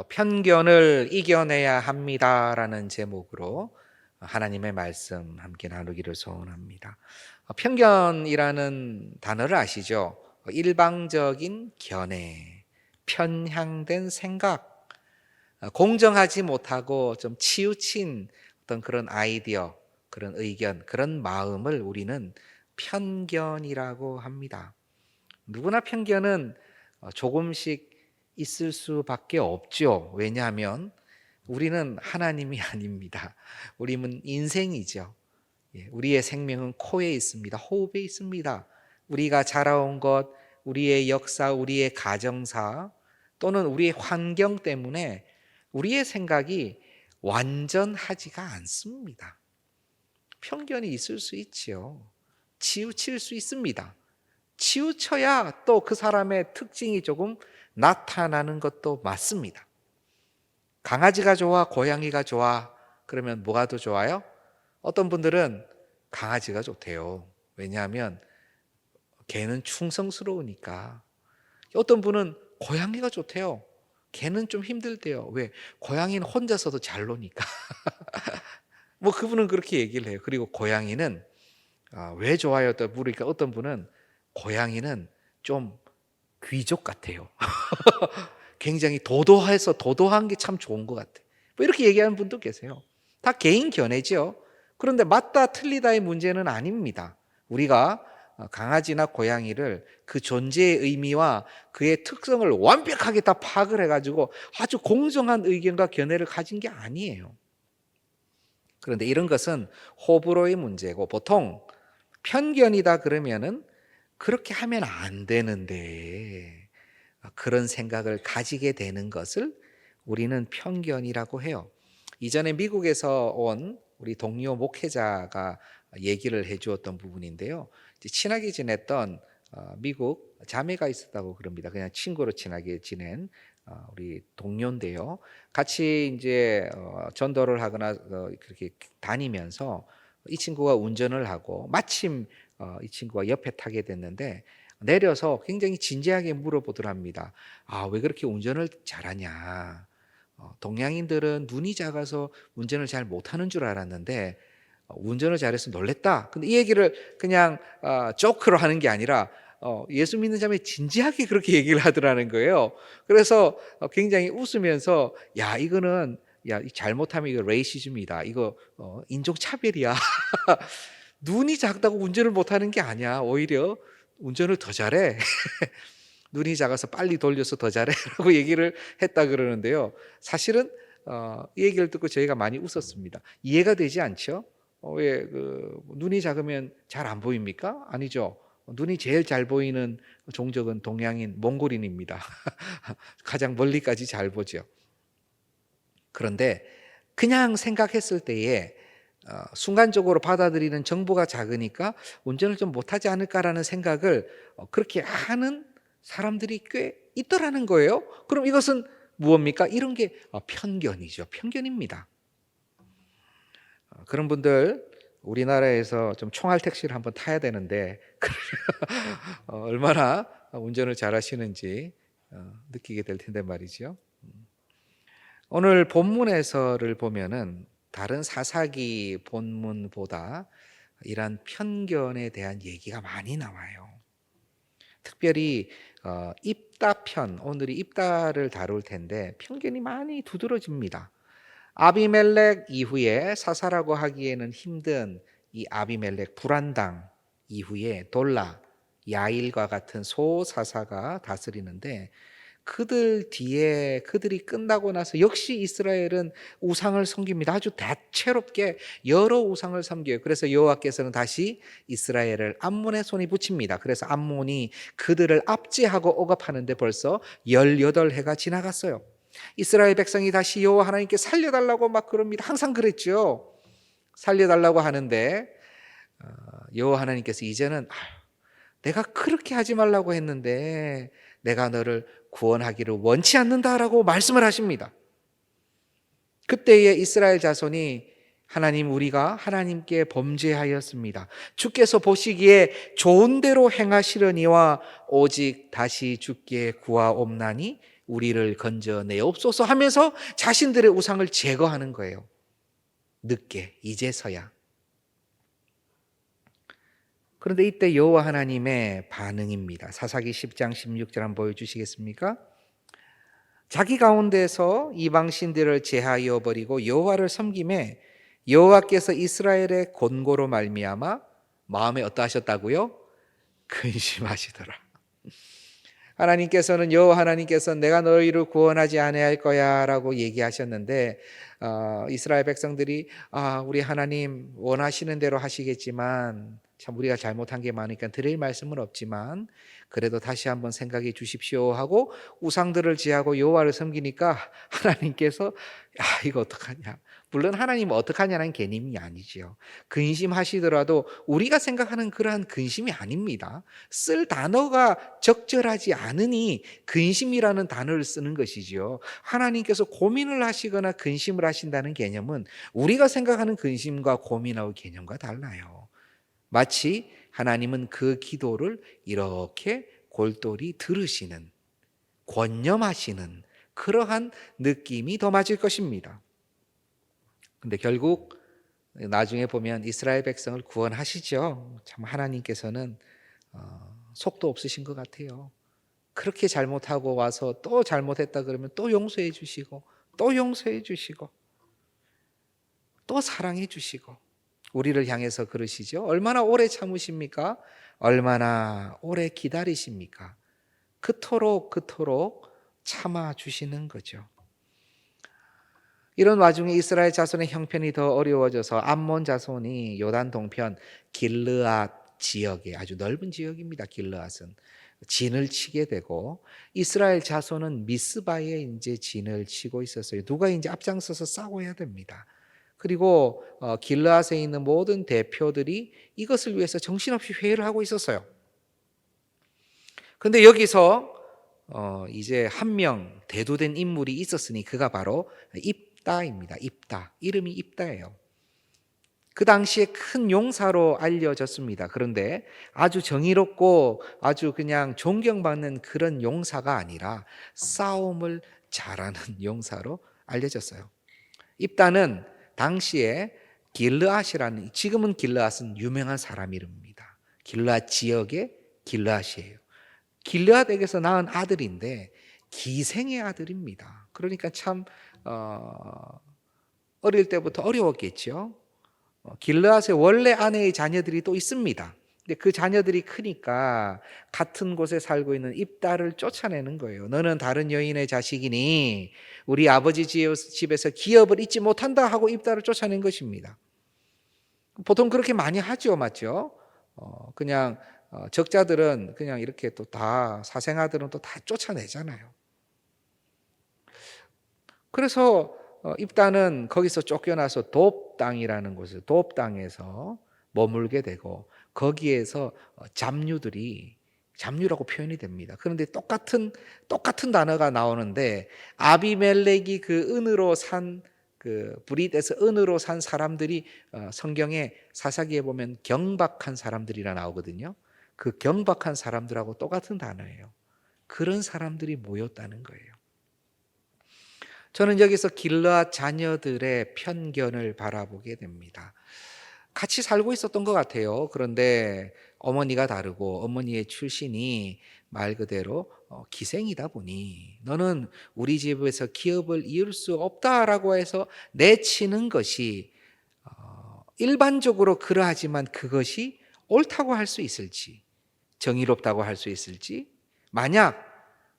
편견을 이겨내야 합니다라는 제목으로 하나님의 말씀 함께 나누기를 소원합니다. 편견이라는 단어를 아시죠? 일방적인 견해, 편향된 생각, 공정하지 못하고 좀 치우친 어떤 그런 아이디어, 그런 의견, 그런 마음을 우리는 편견이라고 합니다. 누구나 편견은 조금씩 있을 수밖에 없죠. 왜냐하면 우리는 하나님이 아닙니다. 우리는 인생이죠. 우리의 생명은 코에 있습니다. 호흡에 있습니다. 우리가 자라온 것, 우리의 역사, 우리의 가정사 또는 우리의 환경 때문에 우리의 생각이 완전하지가 않습니다. 편견이 있을 수 있지요. 치우칠 수 있습니다. 치우쳐야 또 그 사람의 특징이 조금 나타나는 것도 맞습니다. 강아지가 좋아, 고양이가 좋아, 그러면 뭐가 더 좋아요? 어떤 분들은 강아지가 좋대요. 왜냐하면 개는 충성스러우니까. 어떤 분은 고양이가 좋대요. 개는 좀 힘들대요. 왜? 고양이는 혼자서도 잘 노니까. 뭐 그분은 그렇게 얘기를 해요. 그리고 고양이는 왜 좋아요? 또 물으니까 어떤 분은 고양이는 좀 귀족 같아요. 굉장히 도도해서 도도한 게 참 좋은 것 같아요. 뭐 이렇게 얘기하는 분도 계세요. 다 개인 견해죠. 그런데 맞다 틀리다의 문제는 아닙니다. 우리가 강아지나 고양이를 그 존재의 의미와 그의 특성을 완벽하게 다 파악을 해가지고 아주 공정한 의견과 견해를 가진 게 아니에요. 그런데 이런 것은 호불호의 문제고 보통 편견이다 그러면은 그렇게 하면 안 되는데 그런 생각을 가지게 되는 것을 우리는 편견이라고 해요. 이전에 미국에서 온 우리 동료 목회자가 얘기를 해주었던 부분인데요. 친하게 지냈던 미국 자매가 있었다고 그럽니다. 그냥 친구로 친하게 지낸 우리 동료인데요. 같이 이제 전도를 하거나 그렇게 다니면서 이 친구가 운전을 하고 마침 이 친구가 옆에 타게 됐는데 내려서 굉장히 진지하게 물어보더랍니다. 왜 그렇게 운전을 잘하냐? 동양인들은 눈이 작아서 운전을 잘 못하는 줄 알았는데 운전을 잘해서 놀랬다. 근데 이 얘기를 그냥 조크로 하는 게 아니라 예수 믿는 자매 진지하게 그렇게 얘기를 하더라는 거예요. 그래서 굉장히 웃으면서 야 이거는 야 잘못하면 이거 레이시즘이다. 이거 인종 차별이야. 눈이 작다고 운전을 못하는 게 아니야. 오히려 운전을 더 잘해. 눈이 작아서 빨리 돌려서 더 잘해라고 얘기를 했다 그러는데요. 사실은 이 얘기를 듣고 저희가 많이 웃었습니다. 이해가 되지 않죠? 왜 눈이 작으면 잘 안 보입니까? 아니죠. 눈이 제일 잘 보이는 종족은 동양인 몽골인입니다. 가장 멀리까지 잘 보죠. 그런데 그냥 생각했을 때에 순간적으로 받아들이는 정보가 작으니까 운전을 좀 못하지 않을까라는 생각을 그렇게 하는 사람들이 꽤 있더라는 거예요. 그럼 이것은 무엇입니까? 이런 게 편견이죠. 편견입니다. 그런 분들 우리나라에서 좀 총알 택시를 한번 타야 되는데 얼마나 운전을 잘하시는지 느끼게 될 텐데 말이죠. 오늘 본문에서를 보면은 다른 사사기 본문보다 이런 편견에 대한 얘기가 많이 나와요. 특별히 입다편, 오늘이 입다를 다룰 텐데 편견이 많이 두드러집니다. 아비멜렉 이후에 사사라고 하기에는 힘든 이 아비멜렉 불안당 이후에 돌라, 야일과 같은 소사사가 다스리는데 그들 뒤에 그들이 끝나고 나서 역시 이스라엘은 우상을 섬깁니다. 아주 다채롭게 여러 우상을 섬겨요. 그래서 여호와께서는 다시 이스라엘을 암몬의 손에 붙입니다. 그래서 암몬이 그들을 압제하고 억압하는데 벌써 18해가 지나갔어요. 이스라엘 백성이 다시 여호와 하나님께 살려달라고 막 그럽니다. 항상 그랬죠. 살려달라고 하는데 여호와 하나님께서 이제는 내가 그렇게 하지 말라고 했는데 내가 너를 구원하기를 원치 않는다라고 말씀을 하십니다. 그때에 이스라엘 자손이 하나님 우리가 하나님께 범죄하였습니다. 주께서 보시기에 좋은 대로 행하시려니와 오직 다시 주께 구하옵나니 우리를 건져내옵소서 하면서 자신들의 우상을 제거하는 거예요. 늦게, 이제서야. 그런데 이때 여호와 하나님의 반응입니다. 사사기 10장 16절 한번 보여주시겠습니까? 자기 가운데서 이방 신들을 제하여 버리고 여호와를 섬김에 여호와께서 이스라엘의 곤고로 말미암아 마음에 어떠하셨다고요? 근심하시더라. 하나님께서는 여호와 하나님께서는 내가 너희를 구원하지 아니할 거야라고 얘기하셨는데 이스라엘 백성들이 우리 하나님 원하시는 대로 하시겠지만 참 우리가 잘못한 게 많으니까 드릴 말씀은 없지만 그래도 다시 한번 생각해 주십시오 하고 우상들을 제하고 여호와를 섬기니까 하나님께서 이거 어떡하냐. 물론 하나님은 어떡하냐는 개념이 아니지요. 근심하시더라도 우리가 생각하는 그러한 근심이 아닙니다. 쓸 단어가 적절하지 않으니 근심이라는 단어를 쓰는 것이지요. 하나님께서 고민을 하시거나 근심을 하신다는 개념은 우리가 생각하는 근심과 고민하고 개념과 달라요. 마치 하나님은 그 기도를 이렇게 골똘히 들으시는, 권념하시는 그러한 느낌이 더 맞을 것입니다. 근데 결국 나중에 보면 이스라엘 백성을 구원하시죠. 참 하나님께서는 속도 없으신 것 같아요. 그렇게 잘못하고 와서 또 잘못했다 그러면 또 용서해 주시고 또 용서해 주시고 또 사랑해 주시고 우리를 향해서 그러시죠. 얼마나 오래 참으십니까? 얼마나 오래 기다리십니까? 그토록 참아 주시는 거죠. 이런 와중에 이스라엘 자손의 형편이 더 어려워져서 암몬 자손이 요단 동편 길르앗 지역에 아주 넓은 지역입니다. 길르앗은 진을 치게 되고 이스라엘 자손은 미스바에 이제 진을 치고 있었어요. 누가 이제 앞장서서 싸워야 됩니다. 그리고 길르앗에 있는 모든 대표들이 이것을 위해서 정신없이 회의를 하고 있었어요. 그런데 여기서 이제 한 명 대두된 인물이 있었으니 그가 바로 입다입니다. 입다. 이름이 입다예요. 그 당시에 큰 용사로 알려졌습니다. 그런데 아주 정의롭고 아주 그냥 존경받는 그런 용사가 아니라 싸움을 잘하는 용사로 알려졌어요. 입다는 당시에 길르앗이라는, 지금은 길르앗은 유명한 사람 이름입니다. 길르앗 지역의 길르앗이에요. 길르앗에게서 낳은 아들인데 기생의 아들입니다. 그러니까 참 어릴 때부터 어려웠겠죠. 길르앗의 원래 아내의 자녀들이 또 있습니다. 근데 그 자녀들이 크니까 같은 곳에 살고 있는 입다를 쫓아내는 거예요. 너는 다른 여인의 자식이니 우리 아버지 집에서 기업을 잊지 못한다 하고 입다를 쫓아낸 것입니다. 보통 그렇게 많이 하죠, 맞죠? 그냥 적자들은 그냥 이렇게 또 다 사생아들은 또 다 쫓아내잖아요. 그래서 입다는 거기서 쫓겨나서 돕 땅이라는 곳에 돕 땅에서 머물게 되고 거기에서 잡류라고 표현이 됩니다. 그런데 똑같은 단어가 나오는데 아비멜렉이 그 은으로 산 그 브릿에서 은으로 산 사람들이 성경에 사사기에 보면 경박한 사람들이라 나오거든요. 그 경박한 사람들하고 똑같은 단어예요. 그런 사람들이 모였다는 거예요. 저는 여기서 길르앗 자녀들의 편견을 바라보게 됩니다. 같이 살고 있었던 것 같아요. 그런데 어머니가 다르고 어머니의 출신이 말 그대로 기생이다 보니 너는 우리 집에서 기업을 이을 수 없다라고 해서 내치는 것이 일반적으로 그러하지만 그것이 옳다고 할 수 있을지, 정의롭다고 할 수 있을지, 만약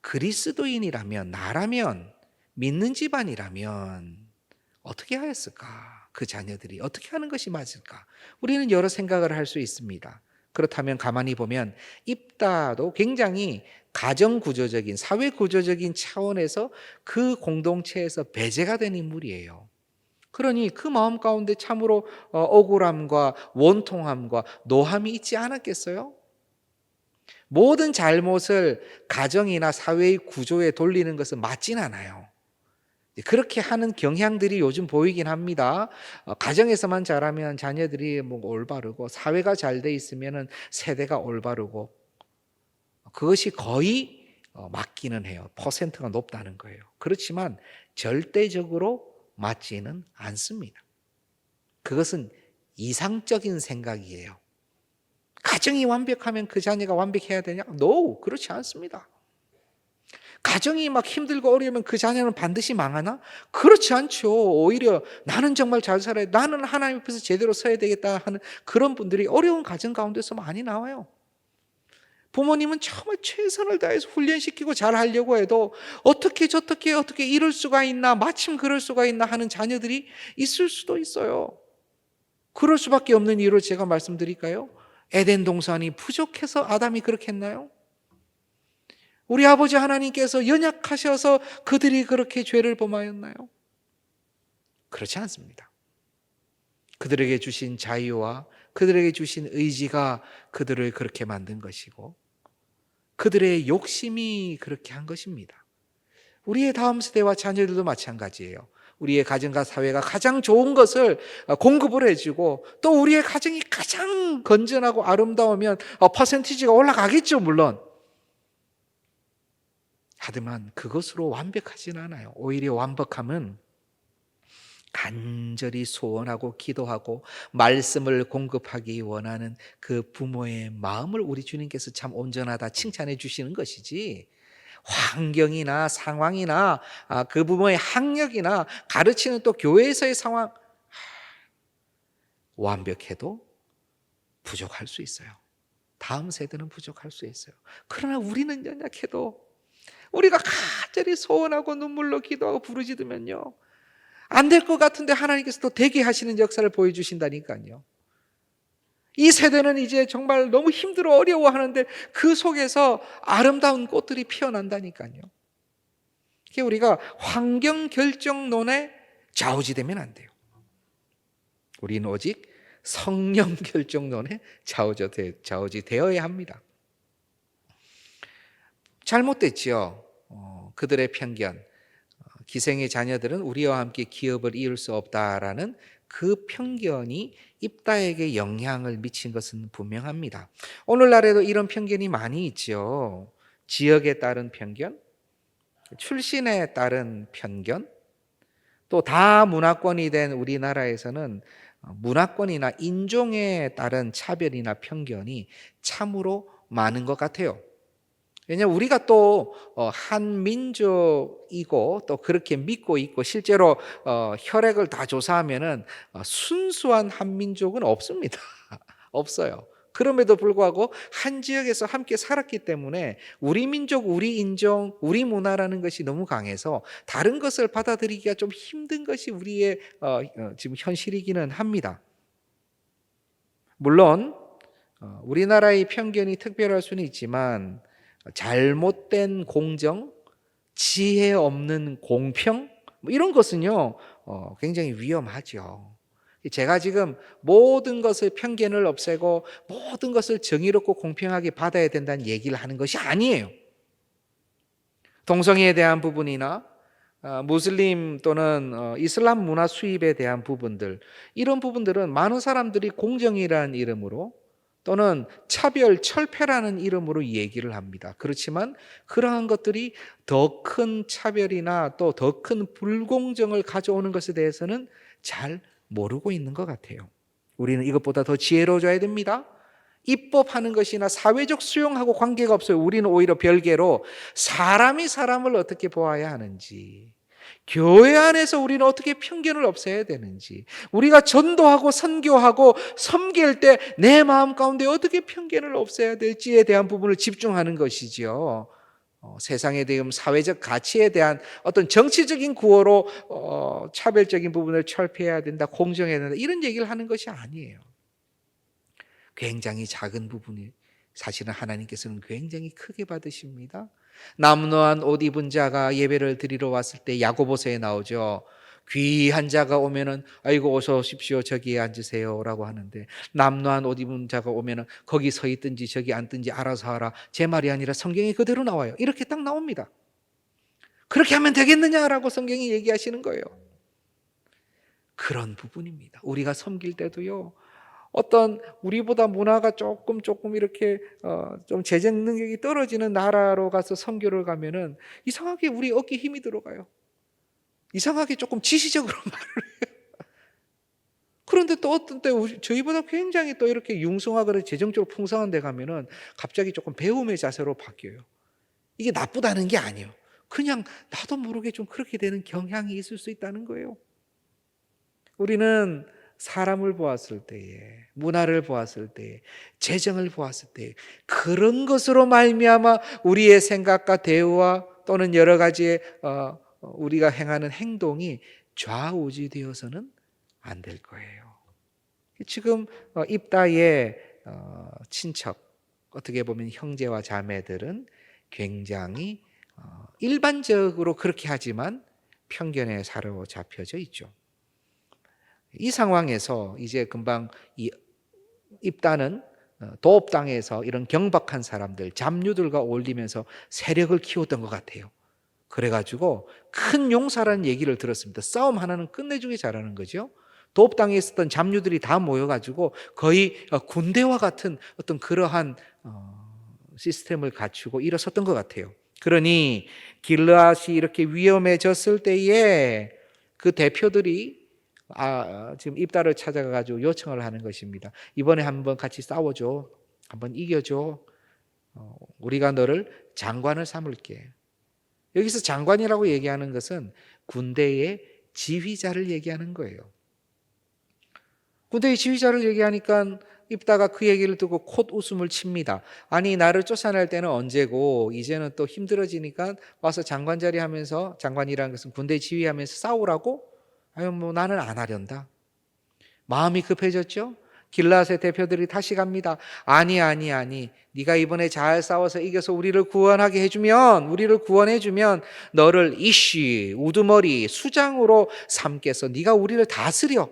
그리스도인이라면, 나라면, 믿는 집안이라면 어떻게 하였을까? 그 자녀들이 어떻게 하는 것이 맞을까? 우리는 여러 생각을 할 수 있습니다. 그렇다면 가만히 보면 입다도 굉장히 가정구조적인, 사회구조적인 차원에서 그 공동체에서 배제가 된 인물이에요. 그러니 그 마음 가운데 참으로 억울함과 원통함과 노함이 있지 않았겠어요? 모든 잘못을 가정이나 사회의 구조에 돌리는 것은 맞진 않아요. 그렇게 하는 경향들이 요즘 보이긴 합니다. 가정에서만 잘하면 자녀들이 뭐 올바르고 사회가 잘 돼 있으면 세대가 올바르고 그것이 거의 맞기는 해요. 퍼센트가 높다는 거예요. 그렇지만 절대적으로 맞지는 않습니다. 그것은 이상적인 생각이에요. 가정이 완벽하면 그 자녀가 완벽해야 되냐? No, 그렇지 않습니다. 가정이 막 힘들고 어려우면 그 자녀는 반드시 망하나? 그렇지 않죠. 오히려 나는 정말 잘 살아야, 나는 하나님 앞에서 제대로 서야 되겠다 하는 그런 분들이 어려운 가정 가운데서 많이 나와요. 부모님은 정말 최선을 다해서 훈련시키고 잘 하려고 해도 어떻게 저떻게 어떻게 이럴 수가 있나, 마침 그럴 수가 있나 하는 자녀들이 있을 수도 있어요. 그럴 수밖에 없는 이유를 제가 말씀드릴까요? 에덴 동산이 부족해서 아담이 그렇게 했나요? 우리 아버지 하나님께서 연약하셔서 그들이 그렇게 죄를 범하였나요? 그렇지 않습니다. 그들에게 주신 자유와 그들에게 주신 의지가 그들을 그렇게 만든 것이고 그들의 욕심이 그렇게 한 것입니다. 우리의 다음 세대와 자녀들도 마찬가지예요. 우리의 가정과 사회가 가장 좋은 것을 공급을 해주고 또 우리의 가정이 가장 건전하고 아름다우면 퍼센티지가 올라가겠죠, 물론. 하지만 그것으로 완벽하지는 않아요. 오히려 완벽함은 간절히 소원하고 기도하고 말씀을 공급하기 원하는 그 부모의 마음을 우리 주님께서 참 온전하다 칭찬해 주시는 것이지, 환경이나 상황이나 그 부모의 학력이나 가르치는 또 교회에서의 상황, 완벽해도 부족할 수 있어요. 다음 세대는 부족할 수 있어요. 그러나 우리는 연약해도 우리가 간절히 소원하고 눈물로 기도하고 부르짖으면요, 안 될 것 같은데 하나님께서 또 되게 하시는 역사를 보여주신다니까요. 이 세대는 이제 정말 너무 힘들어 어려워하는데 그 속에서 아름다운 꽃들이 피어난다니까요. 우리가 환경 결정론에 좌우지되면 안 돼요. 우리는 오직 성령 결정론에 좌우지되어야 합니다. 잘못됐지요. 그들의 편견. 기생의 자녀들은 우리와 함께 기업을 이룰 수 없다라는 그 편견이 입다에게 영향을 미친 것은 분명합니다. 오늘날에도 이런 편견이 많이 있죠. 지역에 따른 편견, 출신에 따른 편견, 또 다문화권이 된 우리나라에서는 문화권이나 인종에 따른 차별이나 편견이 참으로 많은 것 같아요. 왜냐하면 우리가 또 한민족이고 또 그렇게 믿고 있고 실제로 혈액을 다 조사하면은 순수한 한민족은 없습니다. 없어요. 그럼에도 불구하고 한 지역에서 함께 살았기 때문에 우리 민족, 우리 인종, 우리 문화라는 것이 너무 강해서 다른 것을 받아들이기가 좀 힘든 것이 우리의 지금 현실이기는 합니다. 물론 우리나라의 편견이 특별할 수는 있지만 잘못된 공정, 지혜 없는 공평, 이런 것은요 굉장히 위험하죠. 제가 지금 모든 것을 편견을 없애고 모든 것을 정의롭고 공평하게 받아야 된다는 얘기를 하는 것이 아니에요. 동성애에 대한 부분이나 무슬림 또는 이슬람 문화 수입에 대한 부분들, 이런 부분들은 많은 사람들이 공정이라는 이름으로 또는 차별, 철폐라는 이름으로 얘기를 합니다. 그렇지만 그러한 것들이 더 큰 차별이나 또 더 큰 불공정을 가져오는 것에 대해서는 잘 모르고 있는 것 같아요. 우리는 이것보다 더 지혜로워져야 됩니다. 입법하는 것이나 사회적 수용하고 관계가 없어요. 우리는 오히려 별개로 사람이 사람을 어떻게 보아야 하는지, 교회 안에서 우리는 어떻게 편견을 없애야 되는지, 우리가 전도하고 선교하고 섬길 때 내 마음 가운데 어떻게 편견을 없애야 될지에 대한 부분을 집중하는 것이지요. 세상에 대한 사회적 가치에 대한 어떤 정치적인 구호로 차별적인 부분을 철폐해야 된다, 공정해야 된다, 이런 얘기를 하는 것이 아니에요. 굉장히 작은 부분이 사실은 하나님께서는 굉장히 크게 받으십니다. 남노한 옷 입은 자가 예배를 드리러 왔을 때 야고보서에 나오죠. 귀한 자가 오면은 아이고 어서 오십시오, 저기에 앉으세요라고 하는데, 남노한 옷 입은 자가 오면은 거기 서 있든지 저기 앉든지 알아서 하라, 제 말이 아니라 성경이 그대로 나와요. 이렇게 딱 나옵니다. 그렇게 하면 되겠느냐라고 성경이 얘기하시는 거예요. 그런 부분입니다. 우리가 섬길 때도요, 어떤 우리보다 문화가 조금 이렇게 좀 재정 능력이 떨어지는 나라로 가서 선교를 가면은 이상하게 우리 어깨에 힘이 들어가요. 이상하게 조금 지시적으로 말을 해요. 그런데 또 어떤 때 저희보다 굉장히 또 이렇게 융성하거나 재정적으로 풍성한 데 가면은 갑자기 조금 배움의 자세로 바뀌어요. 이게 나쁘다는 게 아니에요. 그냥 나도 모르게 좀 그렇게 되는 경향이 있을 수 있다는 거예요. 우리는 사람을 보았을 때에, 문화를 보았을 때에, 재정을 보았을 때에 그런 것으로 말미암아 우리의 생각과 대우와 또는 여러 가지의 우리가 행하는 행동이 좌우지되어서는 안 될 거예요. 지금 입다의 친척, 어떻게 보면 형제와 자매들은 굉장히 일반적으로 그렇게 하지만 편견에 사로잡혀져 있죠. 이 상황에서 이제 금방 이 입다는 도읍 땅에서 이런 경박한 사람들, 잡류들과 어울리면서 세력을 키웠던 것 같아요. 그래가지고 큰 용사라는 얘기를 들었습니다. 싸움 하나는 끝내주기 잘하는 거죠. 도읍 땅에 있었던 잡류들이 다 모여가지고 거의 군대와 같은 어떤 그러한 시스템을 갖추고 일어섰던 것 같아요. 그러니 길르앗이 이렇게 위험해졌을 때에 그 대표들이 지금 입다를 찾아가가지고 요청을 하는 것입니다. 이번에 한번 같이 싸워줘. 한번 이겨줘. 우리가 너를 장관을 삼을게. 여기서 장관이라고 얘기하는 것은 군대의 지휘자를 얘기하는 거예요. 군대의 지휘자를 얘기하니까 입다가 그 얘기를 듣고 콧 웃음을 칩니다. 아니, 나를 쫓아낼 때는 언제고 이제는 또 힘들어지니까 와서 장관 자리 하면서, 장관이라는 것은 군대 지휘하면서 싸우라고? 아유, 뭐 나는 안 하련다. 마음이 급해졌죠? 길라앗의 대표들이 다시 갑니다. 아니. 네가 이번에 잘 싸워서 이겨서 우리를 구원해주면 너를 이쉬, 우두머리, 수장으로 삼겠어. 네가 우리를 다스려.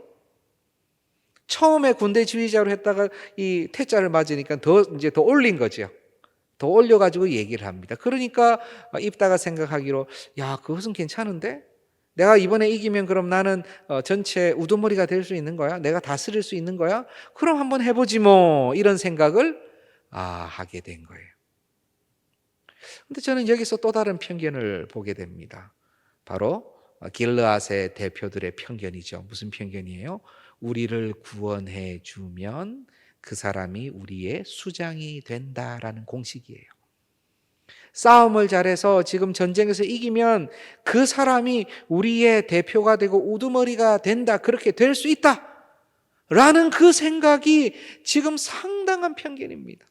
처음에 군대 지휘자로 했다가 이 태자를 맞으니까 이제 더 올린 거죠. 더 올려가지고 얘기를 합니다. 그러니까 입다가 생각하기로, 야, 그것은 괜찮은데? 내가 이번에 이기면 그럼 나는 전체 우두머리가 될 수 있는 거야? 내가 다스릴 수 있는 거야? 그럼 한번 해보지 뭐. 이런 생각을 하게 된 거예요. 근데 저는 여기서 또 다른 편견을 보게 됩니다. 바로 길르앗의 대표들의 편견이죠. 무슨 편견이에요? 우리를 구원해 주면 그 사람이 우리의 수장이 된다라는 공식이에요. 싸움을 잘해서 지금 전쟁에서 이기면 그 사람이 우리의 대표가 되고 우두머리가 된다. 그렇게 될 수 있다. 라는 그 생각이 지금 상당한 편견입니다.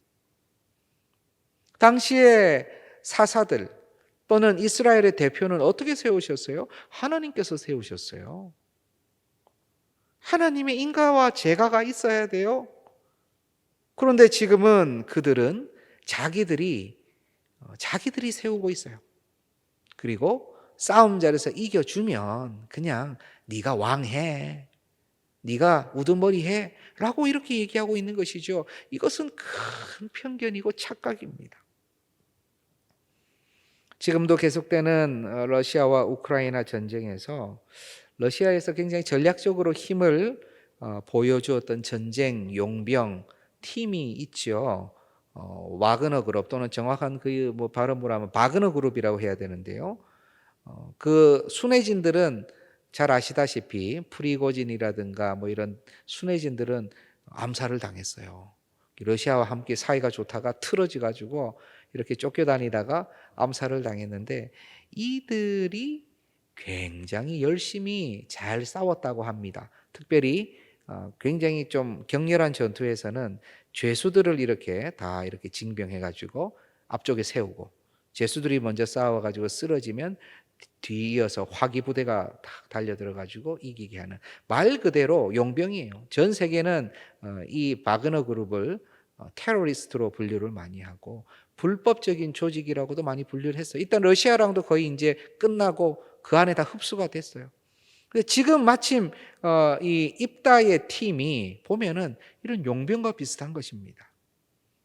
당시에 사사들 또는 이스라엘의 대표는 어떻게 세우셨어요? 하나님께서 세우셨어요. 하나님의 인가와 제가가 있어야 돼요. 그런데 지금은 그들은 자기들이 세우고 있어요. 그리고 싸움 잘해서 이겨주면 그냥 네가 왕해, 네가 우두머리해 라고 이렇게 얘기하고 있는 것이죠. 이것은 큰 편견이고 착각입니다. 지금도 계속되는 러시아와 우크라이나 전쟁에서 러시아에서 굉장히 전략적으로 힘을 보여주었던 전쟁 용병 팀이 있죠. 와그너 그룹 또는 정확한 그 발음으로 하면 바그너 그룹이라고 해야 되는데요. 그 순회진들은 잘 아시다시피 프리고진이라든가 뭐 이런 순회진들은 암살을 당했어요. 러시아와 함께 사이가 좋다가 틀어져 가지고 이렇게 쫓겨다니다가 암살을 당했는데 이들이 굉장히 열심히 잘 싸웠다고 합니다. 특별히 굉장히 좀 격렬한 전투에서는 죄수들을 이렇게 다 이렇게 징병해 가지고 앞쪽에 세우고 죄수들이 먼저 싸워 가지고 쓰러지면 뒤이어서 화기 부대가 탁 달려들어 가지고 이기게 하는 말 그대로 용병이에요. 전 세계는 이 바그너 그룹을 테러리스트로 분류를 많이 하고 불법적인 조직이라고도 많이 분류를 했어요. 일단 러시아랑도 거의 이제 끝나고 그 안에 다 흡수가 됐어요. 지금 마침 이 입다의 팀이 보면은 이런 용병과 비슷한 것입니다.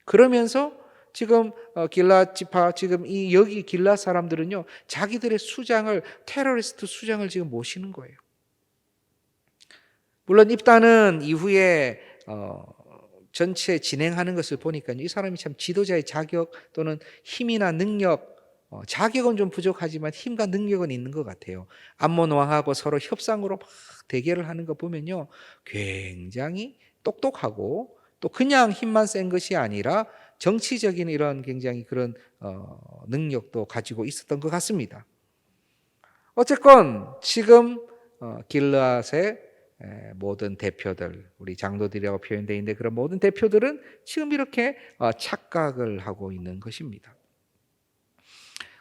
그러면서 지금 길라 지파 지금 여기 길라 사람들은요 자기들의 수장을 테러리스트 수장을 지금 모시는 거예요. 물론 입다는 이후에 전체 진행하는 것을 보니까 이 사람이 참 지도자의 자격 또는 힘이나 능력, 자격은 좀 부족하지만 힘과 능력은 있는 것 같아요. 암몬 왕하고 서로 협상으로 막 대결을 하는 거 보면요, 굉장히 똑똑하고 또 그냥 힘만 센 것이 아니라 정치적인 이런 굉장히 그런 능력도 가지고 있었던 것 같습니다. 어쨌건 지금 길르앗의 모든 대표들, 우리 장로들이라고 표현되어 있는데 그런 모든 대표들은 지금 이렇게 착각을 하고 있는 것입니다.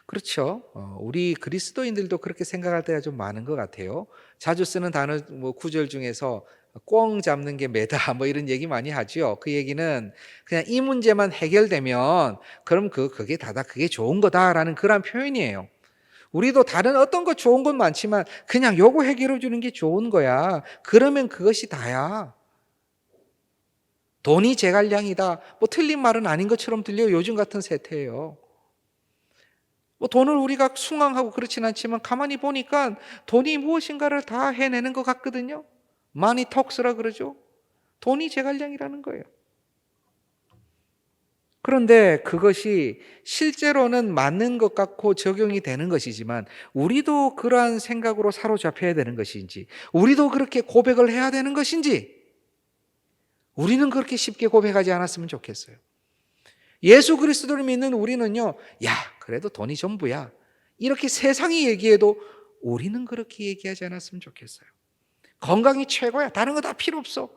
그렇죠. 우리 그리스도인들도 그렇게 생각할 때가 좀 많은 것 같아요. 자주 쓰는 단어 구절 중에서 꽁 잡는 게 매다 뭐 이런 얘기 많이 하죠. 그 얘기는 그냥 이 문제만 해결되면 그럼 그게 다다 그게 좋은 거다라는 그런 표현이에요. 우리도 다른 어떤 거 좋은 건 많지만 그냥 요거 해결해 주는 게 좋은 거야. 그러면 그것이 다야. 돈이 제갈량이다. 뭐 틀린 말은 아닌 것처럼 들려요. 요즘 같은 세태예요. 뭐 돈을 우리가 숭앙하고 그렇진 않지만 가만히 보니까 돈이 무엇인가를 다 해내는 것 같거든요. Money talks라 그러죠. 돈이 제갈량이라는 거예요. 그런데 그것이 실제로는 맞는 것 같고 적용이 되는 것이지만 우리도 그러한 생각으로 사로잡혀야 되는 것인지, 우리도 그렇게 고백을 해야 되는 것인지, 우리는 그렇게 쉽게 고백하지 않았으면 좋겠어요. 예수 그리스도를 믿는 우리는요, 야, 그래도 돈이 전부야. 이렇게 세상이 얘기해도 우리는 그렇게 얘기하지 않았으면 좋겠어요. 건강이 최고야. 다른 거 다 필요 없어.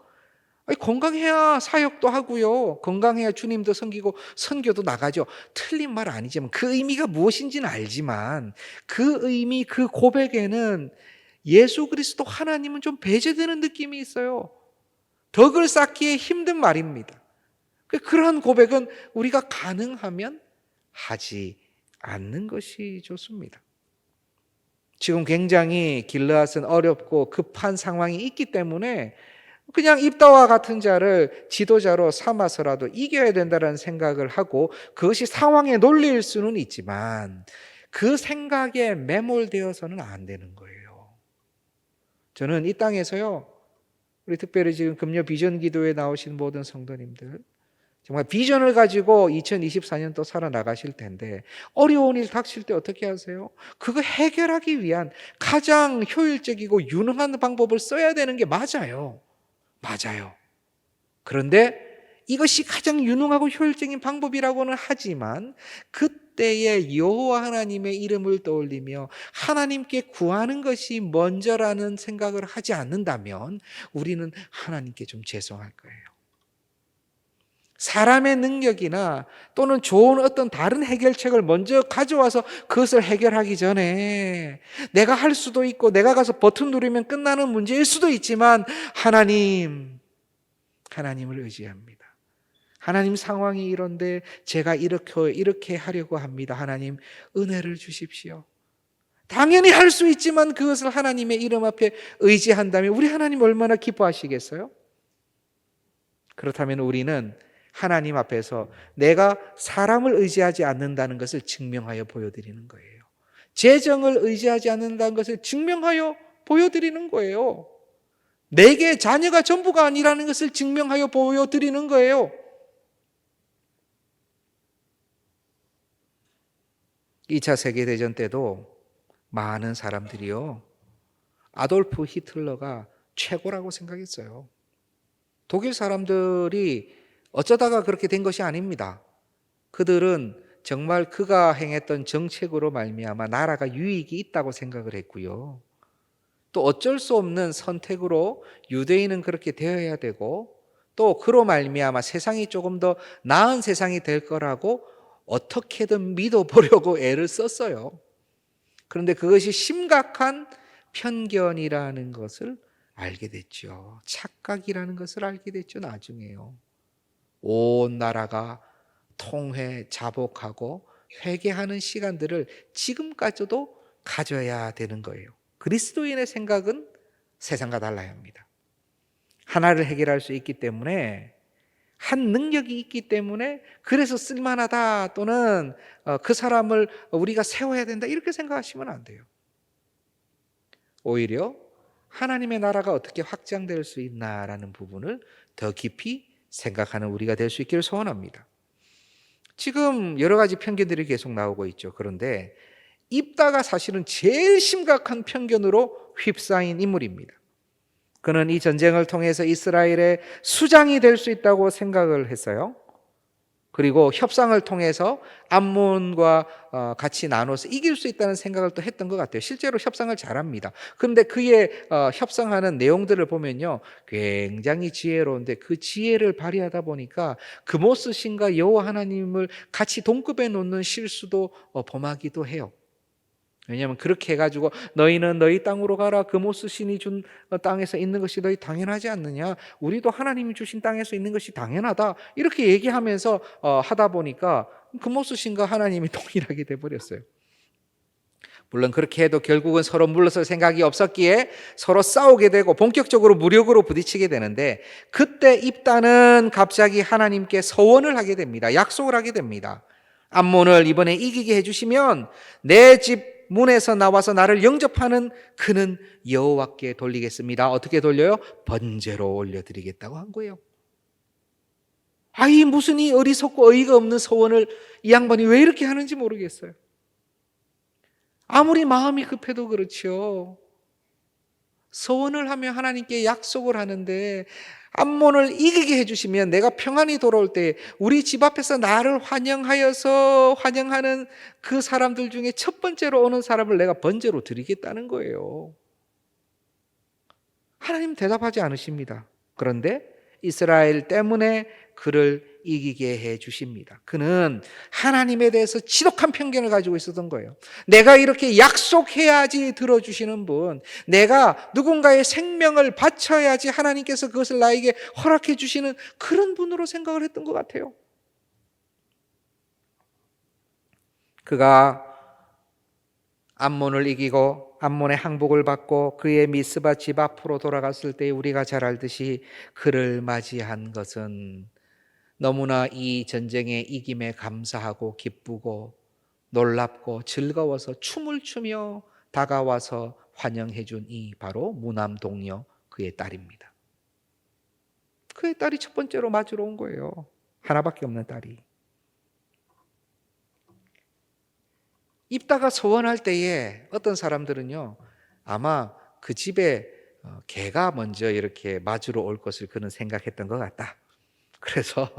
아니, 건강해야 사역도 하고요. 건강해야 주님도 섬기고 선교도 나가죠. 틀린 말 아니지만 그 의미가 무엇인지는 알지만 그 의미, 그 고백에는 예수 그리스도 하나님은 좀 배제되는 느낌이 있어요. 덕을 쌓기에 힘든 말입니다. 그러한 고백은 우리가 가능하면 하지 않는 것이 좋습니다. 지금 굉장히 길르앗은 어렵고 급한 상황이 있기 때문에 그냥 입다와 같은 자를 지도자로 삼아서라도 이겨야 된다는 생각을 하고 그것이 상황의 논리일 수는 있지만 그 생각에 매몰되어서는 안 되는 거예요. 저는 이 땅에서요, 우리 특별히 지금 금요 비전 기도에 나오신 모든 성도님들 정말 비전을 가지고 2024년 또 살아나가실 텐데 어려운 일 닥칠 때 어떻게 하세요? 그거 해결하기 위한 가장 효율적이고 유능한 방법을 써야 되는 게 맞아요. 맞아요. 그런데 이것이 가장 유능하고 효율적인 방법이라고는 하지만 그때의 여호와 하나님의 이름을 떠올리며 하나님께 구하는 것이 먼저라는 생각을 하지 않는다면 우리는 하나님께 좀 죄송할 거예요. 사람의 능력이나 또는 좋은 어떤 다른 해결책을 먼저 가져와서 그것을 해결하기 전에 내가 할 수도 있고 내가 가서 버튼 누르면 끝나는 문제일 수도 있지만 하나님을 의지합니다. 하나님 상황이 이런데 제가 이렇게 하려고 합니다. 하나님 은혜를 주십시오. 당연히 할 수 있지만 그것을 하나님의 이름 앞에 의지한다면 우리 하나님 얼마나 기뻐하시겠어요? 그렇다면 우리는 하나님 앞에서 내가 사람을 의지하지 않는다는 것을 증명하여 보여드리는 거예요. 재정을 의지하지 않는다는 것을 증명하여 보여드리는 거예요. 내게 자녀가 전부가 아니라는 것을 증명하여 보여드리는 거예요. 2차 세계대전 때도 많은 사람들이요, 아돌프 히틀러가 최고라고 생각했어요. 독일 사람들이 어쩌다가 그렇게 된 것이 아닙니다. 그들은 정말 그가 행했던 정책으로 말미암아 나라가 유익이 있다고 생각을 했고요. 또 어쩔 수 없는 선택으로 유대인은 그렇게 되어야 되고 또 그로 말미암아 세상이 조금 더 나은 세상이 될 거라고 어떻게든 믿어보려고 애를 썼어요. 그런데 그것이 심각한 편견이라는 것을 알게 됐죠. 착각이라는 것을 알게 됐죠. 나중에요. 온 나라가 통회, 자복하고 회개하는 시간들을 지금까지도 가져야 되는 거예요. 그리스도인의 생각은 세상과 달라야 합니다. 하나를 해결할 수 있기 때문에, 한 능력이 있기 때문에 그래서 쓸만하다 또는 그 사람을 우리가 세워야 된다 이렇게 생각하시면 안 돼요. 오히려 하나님의 나라가 어떻게 확장될 수 있나라는 부분을 더 깊이 생각하는 우리가 될 수 있기를 소원합니다. 지금 여러 가지 편견들이 계속 나오고 있죠. 그런데 입다가 사실은 제일 심각한 편견으로 휩싸인 인물입니다. 그는 이 전쟁을 통해서 이스라엘의 수장이 될 수 있다고 생각을 했어요. 그리고 협상을 통해서 암몬과 같이 나눠서 이길 수 있다는 생각을 또 했던 것 같아요. 실제로 협상을 잘합니다. 그런데 그의 협상하는 내용들을 보면요, 굉장히 지혜로운데 그 지혜를 발휘하다 보니까 그모스 신과 여호와 하나님을 같이 동급해 놓는 실수도 범하기도 해요. 왜냐하면 그렇게 해가지고 너희는 너희 땅으로 가라, 그모스 신이 준 땅에서 있는 것이 너희 당연하지 않느냐, 우리도 하나님이 주신 땅에서 있는 것이 당연하다, 이렇게 얘기하면서 하다 보니까 그모스 신과 하나님이 동일하게 돼버렸어요. 물론 그렇게 해도 결국은 서로 물러설 생각이 없었기에 서로 싸우게 되고 본격적으로 무력으로 부딪히게 되는데, 그때 입다는 갑자기 하나님께 서원을 하게 됩니다. 약속을 하게 됩니다. 암몬을 이번에 이기게 해주시면 내 집 문에서 나와서 나를 영접하는 그는 여호와께 돌리겠습니다. 어떻게 돌려요? 번제로 올려드리겠다고 한 거예요. 아이, 무슨 이 어리석고 어이가 없는 소원을 이 양반이 왜 이렇게 하는지 모르겠어요. 아무리 마음이 급해도 그렇죠. 소원을 하며 하나님께 약속을 하는데, 암몬을 이기게 해주시면 내가 평안히 돌아올 때 우리 집 앞에서 나를 환영하는 그 사람들 중에 첫 번째로 오는 사람을 내가 번제로 드리겠다는 거예요. 하나님 대답하지 않으십니다. 그런데 이스라엘 때문에 그를 이기게 해 주십니다. 그는 하나님에 대해서 지독한 편견을 가지고 있었던 거예요. 내가 이렇게 약속해야지 들어주시는 분, 내가 누군가의 생명을 바쳐야지 하나님께서 그것을 나에게 허락해 주시는 그런 분으로 생각을 했던 것 같아요. 그가 암몬을 이기고 암몬의 항복을 받고 그의 미스바 집 앞으로 돌아갔을 때 우리가 잘 알듯이 그를 맞이한 것은 너무나 이 전쟁의 이김에 감사하고 기쁘고 놀랍고 즐거워서 춤을 추며 다가와서 환영해 준 이 바로 무남 동료 그의 딸입니다. 그의 딸이 첫 번째로 맞으러 온 거예요. 하나밖에 없는 딸이. 입다가 소원할 때에 어떤 사람들은요, 아마 그 집에 개가 먼저 이렇게 맞으러 올 것을 그는 생각했던 것 같다. 그래서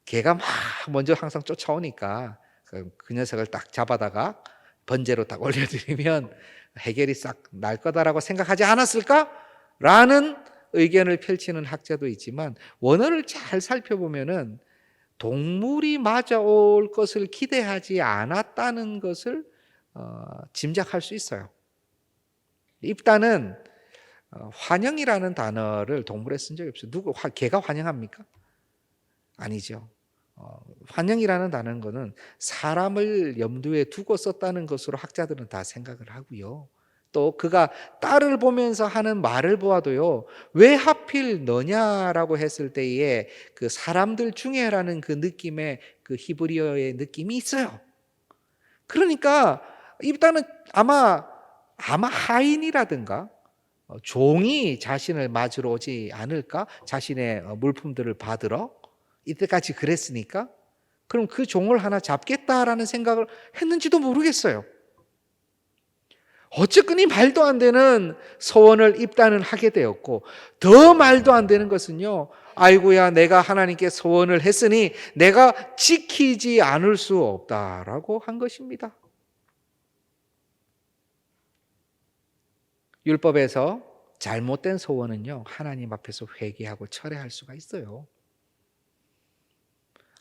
개가 막 먼저 항상 쫓아오니까 그 녀석을 딱 잡아다가 번제로 딱 올려드리면 해결이 싹 날 거다라고 생각하지 않았을까? 라는 의견을 펼치는 학자도 있지만, 원어를 잘 살펴보면은 동물이 맞아올 것을 기대하지 않았다는 것을 짐작할 수 있어요. 입다는 환영이라는 단어를 동물에 쓴 적이 없어요. 개가 환영합니까? 아니죠. 환영이라는 단어는 거는 사람을 염두에 두고 썼다는 것으로 학자들은 다 생각을 하고요. 또 그가 딸을 보면서 하는 말을 보아도요, 왜 하필 너냐라고 했을 때에 그 사람들 중에라는 그 느낌의 그 히브리어의 느낌이 있어요. 그러니까 일단은 아마 하인이라든가 종이 자신을 맞으러 오지 않을까? 자신의 물품들을 받으러 이때까지 그랬으니까 그럼 그 종을 하나 잡겠다라는 생각을 했는지도 모르겠어요. 어쨌건 이 말도 안 되는 소원을 입다는 하게 되었고, 더 말도 안 되는 것은요, 아이고야 내가 하나님께 소원을 했으니 내가 지키지 않을 수 없다라고 한 것입니다. 율법에서 잘못된 소원은요, 하나님 앞에서 회개하고 철회할 수가 있어요.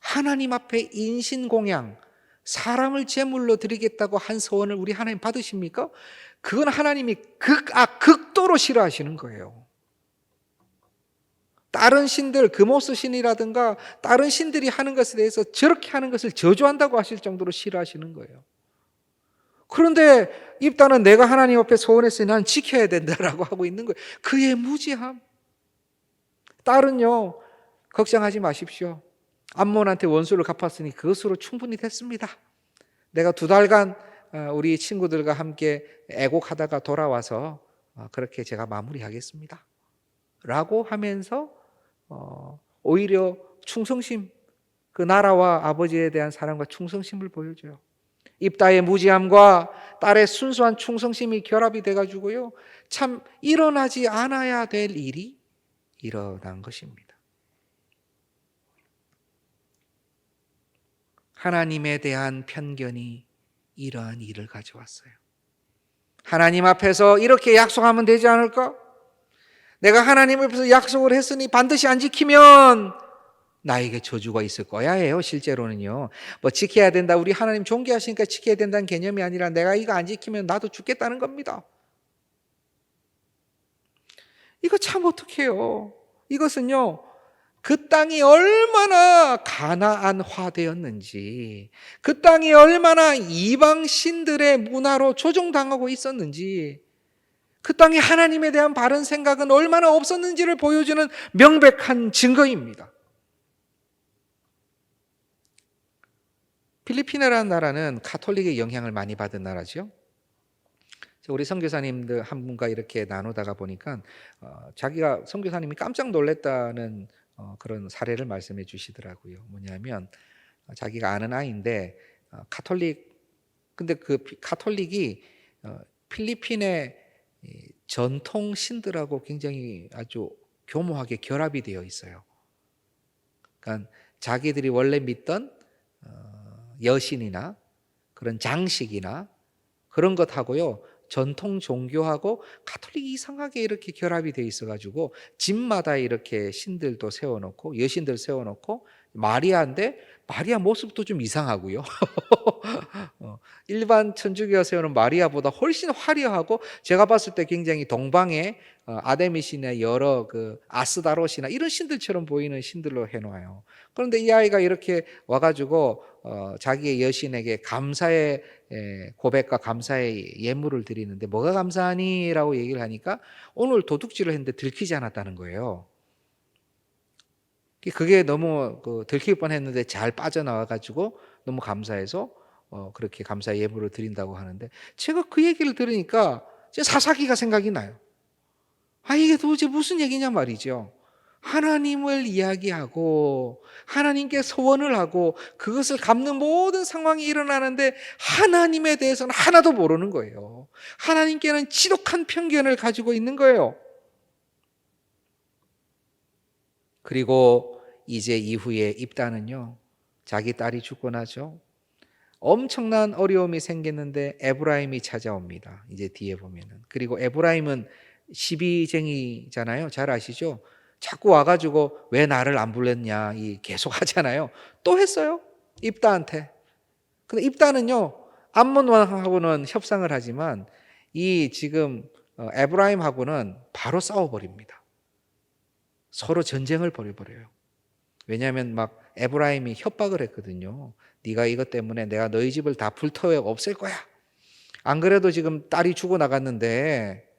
하나님 앞에 인신공양, 사람을 제물로 드리겠다고 한 소원을 우리 하나님 받으십니까? 그건 하나님이 극도로 싫어하시는 거예요. 다른 신들, 그모스 신이라든가 다른 신들이 하는 것에 대해서 저렇게 하는 것을 저주한다고 하실 정도로 싫어하시는 거예요. 그런데 입다는 내가 하나님 앞에 소원했으니 난 지켜야 된다라고 하고 있는 거예요. 그의 무지함. 딸은요, 걱정하지 마십시오. 암몬한테 원수를 갚았으니 그것으로 충분히 됐습니다. 내가 2달간 우리 친구들과 함께 애곡하다가 돌아와서 그렇게 제가 마무리하겠습니다. 라고 하면서 오히려 충성심, 그 나라와 아버지에 대한 사랑과 충성심을 보여줘요. 입다의 무지함과 딸의 순수한 충성심이 결합이 돼가지고요, 참 일어나지 않아야 될 일이 일어난 것입니다. 하나님에 대한 편견이 이러한 일을 가져왔어요. 하나님 앞에서 이렇게 약속하면 되지 않을까? 내가 하나님 앞에서 약속을 했으니 반드시 안 지키면 나에게 저주가 있을 거야예요. 실제로는요. 뭐 지켜야 된다. 우리 하나님 존귀하시니까 지켜야 된다는 개념이 아니라 내가 이거 안 지키면 나도 죽겠다는 겁니다. 이거 참 어떡해요. 이것은요, 그 땅이 얼마나 가나안화되었는지, 그 땅이 얼마나 이방 신들의 문화로 조종당하고 있었는지, 그 땅에 하나님에 대한 바른 생각은 얼마나 없었는지를 보여주는 명백한 증거입니다. 필리핀이라는 나라는 가톨릭의 영향을 많이 받은 나라죠. 우리 선교사님들 한 분과 이렇게 나누다가 보니까 자기가 선교사님이 깜짝 놀랐다는 그런 사례를 말씀해 주시더라고요. 뭐냐면 자기가 아는 아이인데 가톨릭, 근데 그 가톨릭이 필리핀의 전통 신들하고 굉장히 아주 교모하게 결합이 되어 있어요. 그러니까 자기들이 원래 믿던 여신이나 그런 장식이나 그런 것하고요, 전통 종교하고 가톨릭이 이상하게 이렇게 결합이 돼 있어가지고 집마다 이렇게 신들도 세워놓고 여신들 세워놓고 마리아인데 마리아 모습도 좀 이상하고요. 일반 천주교가 세우는 마리아보다 훨씬 화려하고 제가 봤을 때 굉장히 동방의 아데미시나 여러 그 아스다롯이나 이런 신들처럼 보이는 신들로 해놓아요. 그런데 이 아이가 이렇게 와가지고 자기의 여신에게 감사의 고백과 감사의 예물을 드리는데 뭐가 감사하니? 라고 얘기를 하니까 오늘 도둑질을 했는데 들키지 않았다는 거예요. 그게 너무 들킬 뻔했는데 잘 빠져나와가지고 너무 감사해서 그렇게 감사의 예물을 드린다고 하는데, 제가 그 얘기를 들으니까 제 사사기가 생각이 나요. 이게 도대체 무슨 얘기냐 말이죠. 하나님을 이야기하고 하나님께 소원을 하고 그것을 갚는 모든 상황이 일어나는데 하나님에 대해서는 하나도 모르는 거예요. 하나님께는 지독한 편견을 가지고 있는 거예요. 그리고 이제 이후에 입다는요, 자기 딸이 죽고 나죠, 엄청난 어려움이 생겼는데 에브라임이 찾아옵니다. 이제 뒤에 보면은. 그리고 에브라임은 시비쟁이잖아요. 잘 아시죠? 자꾸 와가지고 왜 나를 안 불렀냐 계속 하잖아요. 또 했어요. 입다한테. 근데 입다는요, 암몬 왕하고는 협상을 하지만 이 지금 에브라임하고는 바로 싸워버립니다. 서로 전쟁을 벌여버려요. 왜냐하면 막 에브라임이 협박을 했거든요. 네가 이것 때문에 내가 너희 집을 다 불태워 없앨 거야. 안 그래도 지금 딸이 죽어 나갔는데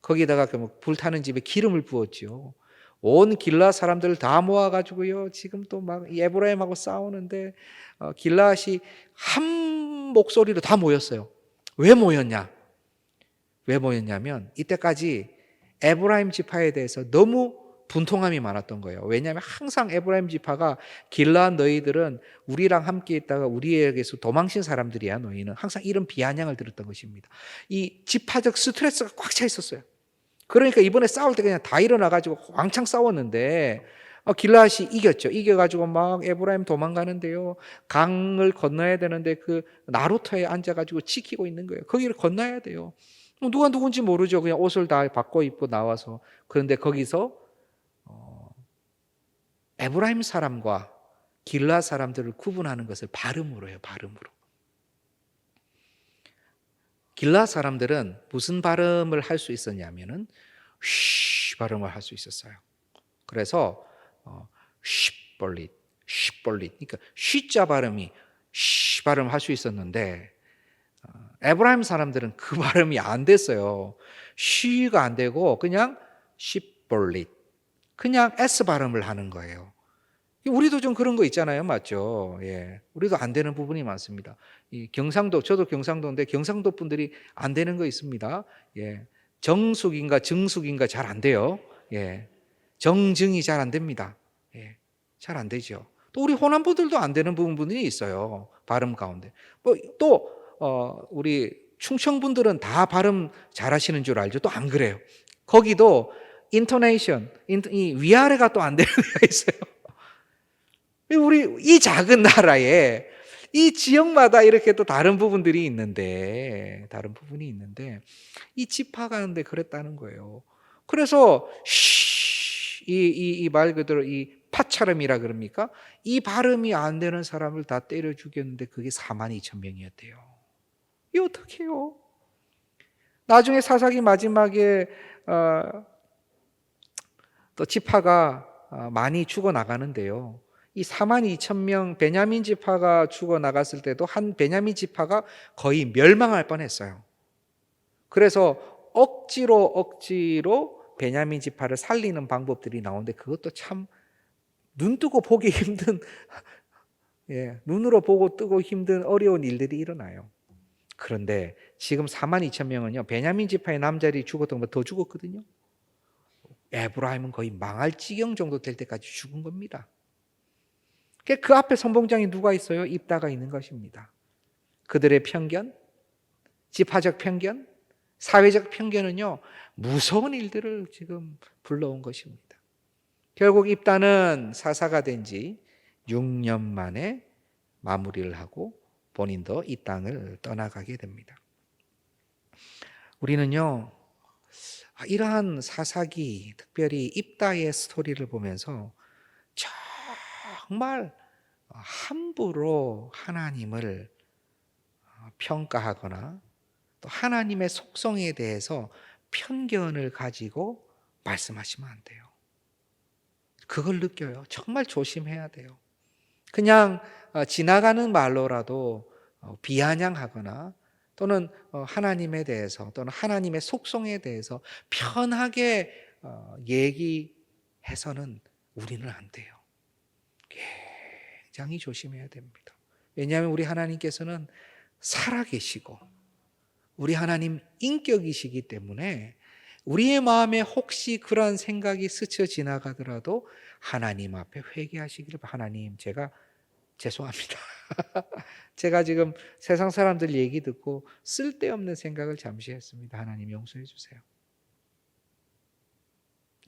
거기다가 불타는 집에 기름을 부었죠. 온 길라 사람들을 다 모아가지고요, 지금 또 막 에브라임하고 싸우는데 길라앗이 한 목소리로 다 모였어요. 왜 모였냐? 왜 모였냐면 이때까지 에브라임 지파에 대해서 너무 분통함이 많았던 거예요. 왜냐하면 항상 에브라임 지파가 길라앗 너희들은 우리랑 함께 있다가 우리에게서 도망친 사람들이야, 너희는. 항상 이런 비아냥을 들었던 것입니다. 이 지파적 스트레스가 꽉 차 있었어요. 그러니까 이번에 싸울 때 그냥 다 일어나가지고 왕창 싸웠는데 길라앗이 이겼죠. 이겨가지고 막 에브라임 도망가는데요, 강을 건너야 되는데 그 나루터에 앉아가지고 지키고 있는 거예요. 거기를 건너야 돼요. 누가 누군지 모르죠. 그냥 옷을 다 바꿔 입고 나와서. 그런데 거기서 에브라임 사람과 길라앗 사람들을 구분하는 것을 발음으로 해요. 발음으로. 길라앗 사람들은 무슨 발음을 할 수 있었냐면은 쉬 발음을 할 수 있었어요. 그래서 쉬벌릿, 쉬벌릿. 그러니까 쉬자 발음이 쉬 발음을 할 수 있었는데 에브라임 사람들은 그 발음이 안 됐어요. 쉬가 안 되고 그냥 쉬벌릿. 그냥 S 발음을 하는 거예요. 우리도 좀 그런 거 있잖아요. 맞죠? 예. 우리도 안 되는 부분이 많습니다. 이 경상도, 저도 경상도인데 경상도 분들이 안 되는 거 있습니다. 예. 정숙인가 정숙인가 잘 안 돼요. 예. 정증이 잘 안 됩니다. 예, 잘 안 되죠. 또 우리 호남분들도 안 되는 부분이 있어요. 발음 가운데. 우리 충청분들은 다 발음 잘하시는 줄 알죠? 또 안 그래요. 거기도 인토네이션, 이 위아래가 또 안 되는 데가 있어요. 우리 이 작은 나라에 이 지역마다 이렇게 또 다른 부분이 있는데 이 집화가는데 그랬다는 거예요. 그래서 이 말 그대로 이 파차름이라 그럽니까? 이 발음이 안 되는 사람을 다 때려 죽였는데 그게 42,000명이었대요. 이 어떻게 해요? 나중에 사사기 마지막에 또 지파가 많이 죽어나가는데요. 이 42,000명 베냐민 지파가 죽어나갔을 때도 한 베냐민 지파가 거의 멸망할 뻔했어요. 그래서 억지로 베냐민 지파를 살리는 방법들이 나오는데 그것도 참 눈 뜨고 보기 힘든 눈으로 보고 뜨고 힘든 어려운 일들이 일어나요. 그런데 지금 42,000명은요. 베냐민 지파의 남자들이 죽었던 것보다 더 죽었거든요. 에브라임은 거의 망할 지경 정도 될 때까지 죽은 겁니다. 그 앞에 선봉장이 누가 있어요? 입다가 있는 것입니다. 그들의 편견, 지파적 편견, 사회적 편견은요, 무서운 일들을 지금 불러온 것입니다. 결국 입다는 사사가 된 지 6년 만에 마무리를 하고 본인도 이 땅을 떠나가게 됩니다. 우리는요, 이러한 사사기, 특별히 입다의 스토리를 보면서 정말 함부로 하나님을 평가하거나 또 하나님의 속성에 대해서 편견을 가지고 말씀하시면 안 돼요. 그걸 느껴요. 정말 조심해야 돼요. 그냥 지나가는 말로라도 비아냥하거나 또는 하나님에 대해서 또는 하나님의 속성에 대해서 편하게 얘기해서는 우리는 안 돼요. 굉장히 조심해야 됩니다. 왜냐하면 우리 하나님께서는 살아계시고 우리 하나님 인격이시기 때문에 우리의 마음에 혹시 그런 생각이 스쳐 지나가더라도 하나님 앞에 회개하시기를 하나님 제가 죄송합니다. 제가 지금 세상 사람들 얘기 듣고 쓸데없는 생각을 잠시 했습니다. 하나님 용서해 주세요.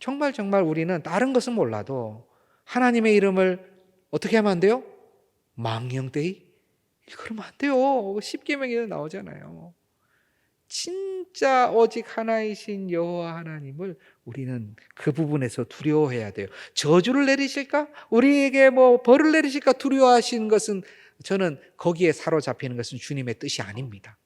정말 우리는 다른 것은 몰라도 하나님의 이름을 어떻게 하면 안 돼요? 망령되이? 그러면 안 돼요. 십계명에도 나오잖아요. 진짜 오직 하나이신 여호와 하나님을 우리는 그 부분에서 두려워해야 돼요. 저주를 내리실까? 우리에게 벌을 내리실까 두려워하시는 것은 저는 거기에 사로잡히는 것은 주님의 뜻이 아닙니다.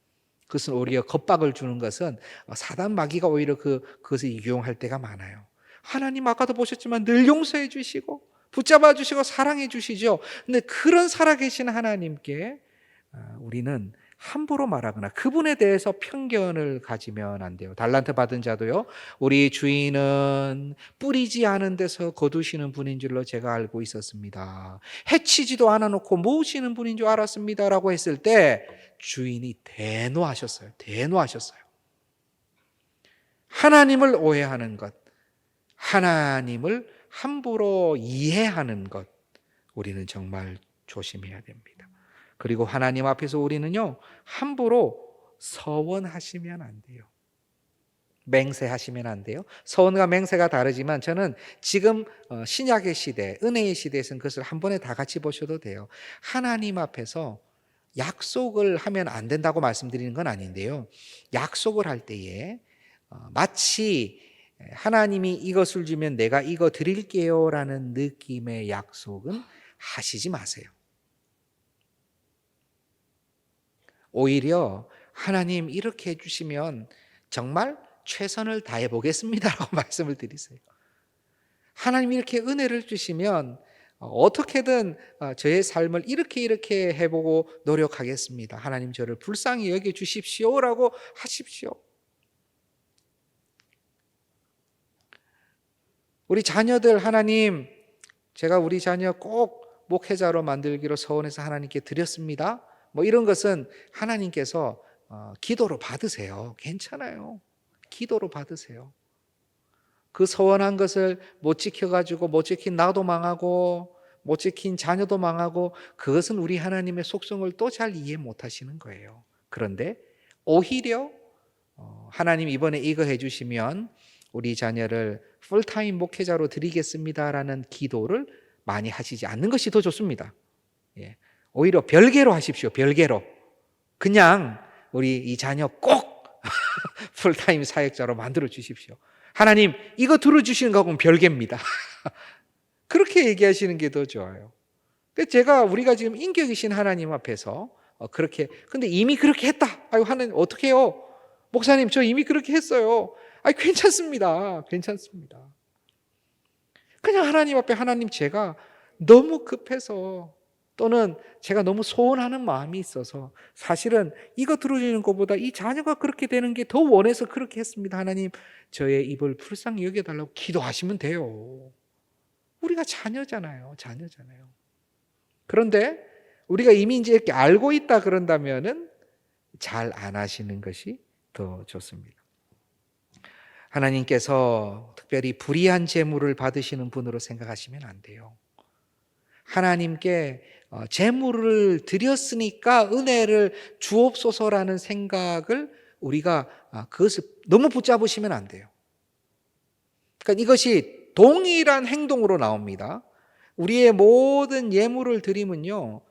그것은 오히려 겁박을 주는 것은 사단 마귀가 오히려 그것을 이용할 때가 많아요. 하나님 아까도 보셨지만 늘 용서해 주시고 붙잡아 주시고 사랑해 주시죠. 근데 그런 살아계신 하나님께 우리는 함부로 말하거나 그분에 대해서 편견을 가지면 안 돼요. 달란트 받은 자도요. 우리 주인은 뿌리지 않은 데서 거두시는 분인 줄로 제가 알고 있었습니다. 해치지도 않아놓고 모으시는 분인 줄 알았습니다라고 했을 때 주인이 대노하셨어요. 하나님을 오해하는 것, 하나님을 함부로 이해하는 것, 우리는 정말 조심해야 됩니다. 그리고 하나님 앞에서 우리는요, 함부로 서원하시면 안 돼요. 맹세하시면 안 돼요. 서원과 맹세가 다르지만 저는 지금 신약의 시대, 은혜의 시대에서는 그것을 한 번에 다 같이 보셔도 돼요. 하나님 앞에서 약속을 하면 안 된다고 말씀드리는 건 아닌데요. 약속을 할 때에 마치 하나님이 이것을 주면 내가 이거 드릴게요 라는 느낌의 약속은 하시지 마세요. 오히려 하나님 이렇게 해주시면 정말 최선을 다해 보겠습니다라고 말씀을 드리세요. 하나님 이렇게 은혜를 주시면 어떻게든 저의 삶을 이렇게 해보고 노력하겠습니다. 하나님 저를 불쌍히 여겨주십시오라고 하십시오. 우리 자녀들 하나님 제가 우리 자녀 꼭 목회자로 만들기로 서원해서 하나님께 드렸습니다. 이런 것은 하나님께서 기도로 받으세요. 괜찮아요. 기도로 받으세요. 그 서원한 것을 못 지켜가지고 못 지킨 나도 망하고 못 지킨 자녀도 망하고, 그것은 우리 하나님의 속성을 또 잘 이해 못 하시는 거예요. 그런데 오히려 하나님 이번에 이거 해주시면 우리 자녀를 풀타임 목회자로 드리겠습니다라는 기도를 많이 하시지 않는 것이 더 좋습니다. 예. 오히려 별개로 하십시오. 별개로. 그냥 우리 이 자녀 꼭 풀타임 사역자로 만들어 주십시오. 하나님 이거 들어주시는 거하고는 별개입니다. 그렇게 얘기하시는 게 더 좋아요. 제가 우리가 지금 인격이신 하나님 앞에서 그렇게, 근데 이미 그렇게 했다. 아유, 하나님 어떻게 해요? 목사님 저 이미 그렇게 했어요. 아니 괜찮습니다. 괜찮습니다. 그냥 하나님 앞에, 하나님 제가 너무 급해서 또는 제가 너무 소원하는 마음이 있어서 사실은 이거 들어주는 것보다 이 자녀가 그렇게 되는 게 더 원해서 그렇게 했습니다. 하나님 저의 입을 불쌍히 여겨달라고 기도하시면 돼요. 우리가 자녀잖아요. 자녀잖아요. 그런데 우리가 이미 이제 이렇게 알고 있다 그런다면은 잘 안 하시는 것이 더 좋습니다. 하나님께서 특별히 불의한 재물을 받으시는 분으로 생각하시면 안 돼요. 하나님께 재물을 드렸으니까 은혜를 주옵소서라는 생각을 우리가 그것을 너무 붙잡으시면 안 돼요. 그러니까 이것이 동일한 행동으로 나옵니다. 우리의 모든 예물을 드리면요,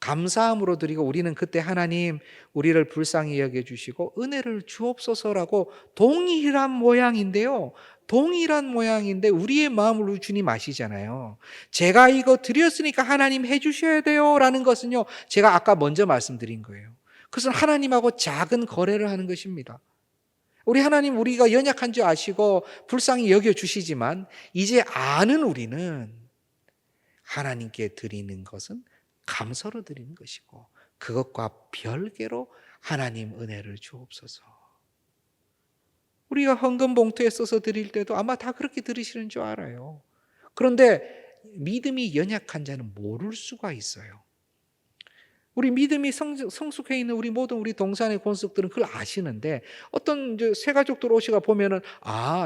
감사함으로 드리고 우리는 그때 하나님 우리를 불쌍히 여겨주시고 은혜를 주옵소서라고 동일한 모양인데요. 동일한 모양인데 우리의 마음을 주님 아시잖아요. 제가 이거 드렸으니까 하나님 해주셔야 돼요 라는 것은요, 제가 아까 먼저 말씀드린 거예요. 그것은 하나님하고 작은 거래를 하는 것입니다. 우리 하나님 우리가 연약한 줄 아시고 불쌍히 여겨주시지만 이제 아는 우리는 하나님께 드리는 것은 감사로 드리는 것이고 그것과 별개로 하나님 은혜를 주옵소서. 우리가 헌금 봉투에 써서 드릴 때도 아마 다 그렇게 드리시는 줄 알아요. 그런데 믿음이 연약한 자는 모를 수가 있어요. 우리 믿음이 성숙해 있는 우리 모든 우리 동산의 권속들은 그걸 아시는데 어떤 새 가족들 오시가 보면은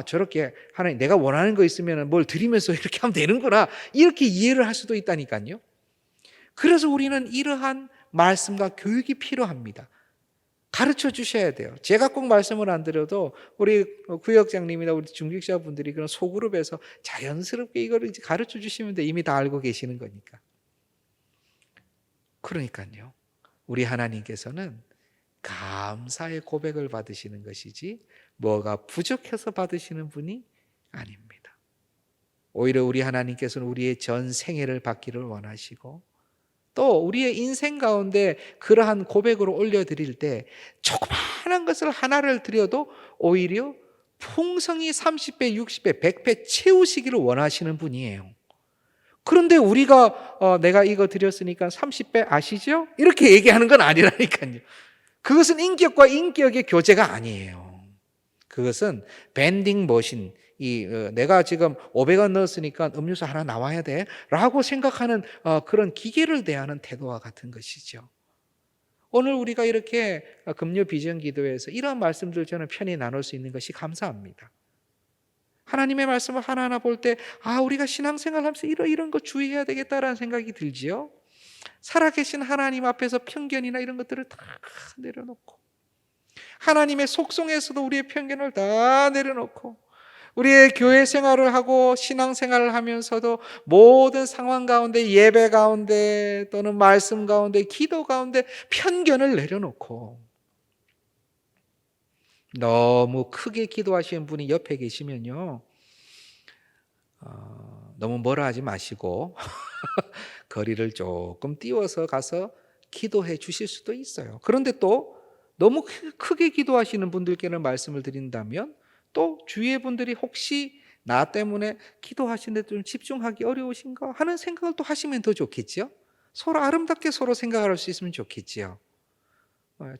저렇게 하나님 내가 원하는 거 있으면 뭘 드리면서 이렇게 하면 되는구나 이렇게 이해를 할 수도 있다니까요. 그래서 우리는 이러한 말씀과 교육이 필요합니다. 가르쳐 주셔야 돼요. 제가 꼭 말씀을 안 드려도 우리 구역장님이나 우리 중직자분들이 그런 소그룹에서 자연스럽게 이걸 이제 가르쳐 주시면 돼. 이미 다 알고 계시는 거니까. 그러니까요. 우리 하나님께서는 감사의 고백을 받으시는 것이지 뭐가 부족해서 받으시는 분이 아닙니다. 오히려 우리 하나님께서는 우리의 전 생애를 받기를 원하시고 또 우리의 인생 가운데 그러한 고백으로 올려드릴 때 조그마한 것을 하나를 드려도 오히려 풍성히 30배, 60배, 100배 채우시기를 원하시는 분이에요. 그런데 우리가 내가 이거 드렸으니까 30배 아시죠? 이렇게 얘기하는 건 아니라니까요. 그것은 인격과 인격의 교제가 아니에요. 그것은 밴딩 머신, 내가 지금 500원 넣었으니까 음료수 하나 나와야 돼 라고 생각하는 그런 기계를 대하는 태도와 같은 것이죠. 오늘 우리가 이렇게 금요 비전 기도에서 이런 말씀들 저는 편히 나눌 수 있는 것이 감사합니다. 하나님의 말씀을 하나하나 볼 때 우리가 신앙생활 하면서 이런 거 주의해야 되겠다라는 생각이 들지요. 살아계신 하나님 앞에서 편견이나 이런 것들을 다 내려놓고 하나님의 속성에서도 우리의 편견을 다 내려놓고 우리의 교회 생활을 하고 신앙 생활을 하면서도 모든 상황 가운데 예배 가운데 또는 말씀 가운데 기도 가운데 편견을 내려놓고 너무 크게 기도하시는 분이 옆에 계시면요 너무 뭐라 하지 마시고 거리를 조금 띄워서 가서 기도해 주실 수도 있어요. 그런데 또 너무 크게 기도하시는 분들께는 말씀을 드린다면 또 주위의 분들이 혹시 나 때문에 기도하시는데 좀 집중하기 어려우신가 하는 생각을 또 하시면 더 좋겠죠. 서로 아름답게 서로 생각할 수 있으면 좋겠지요.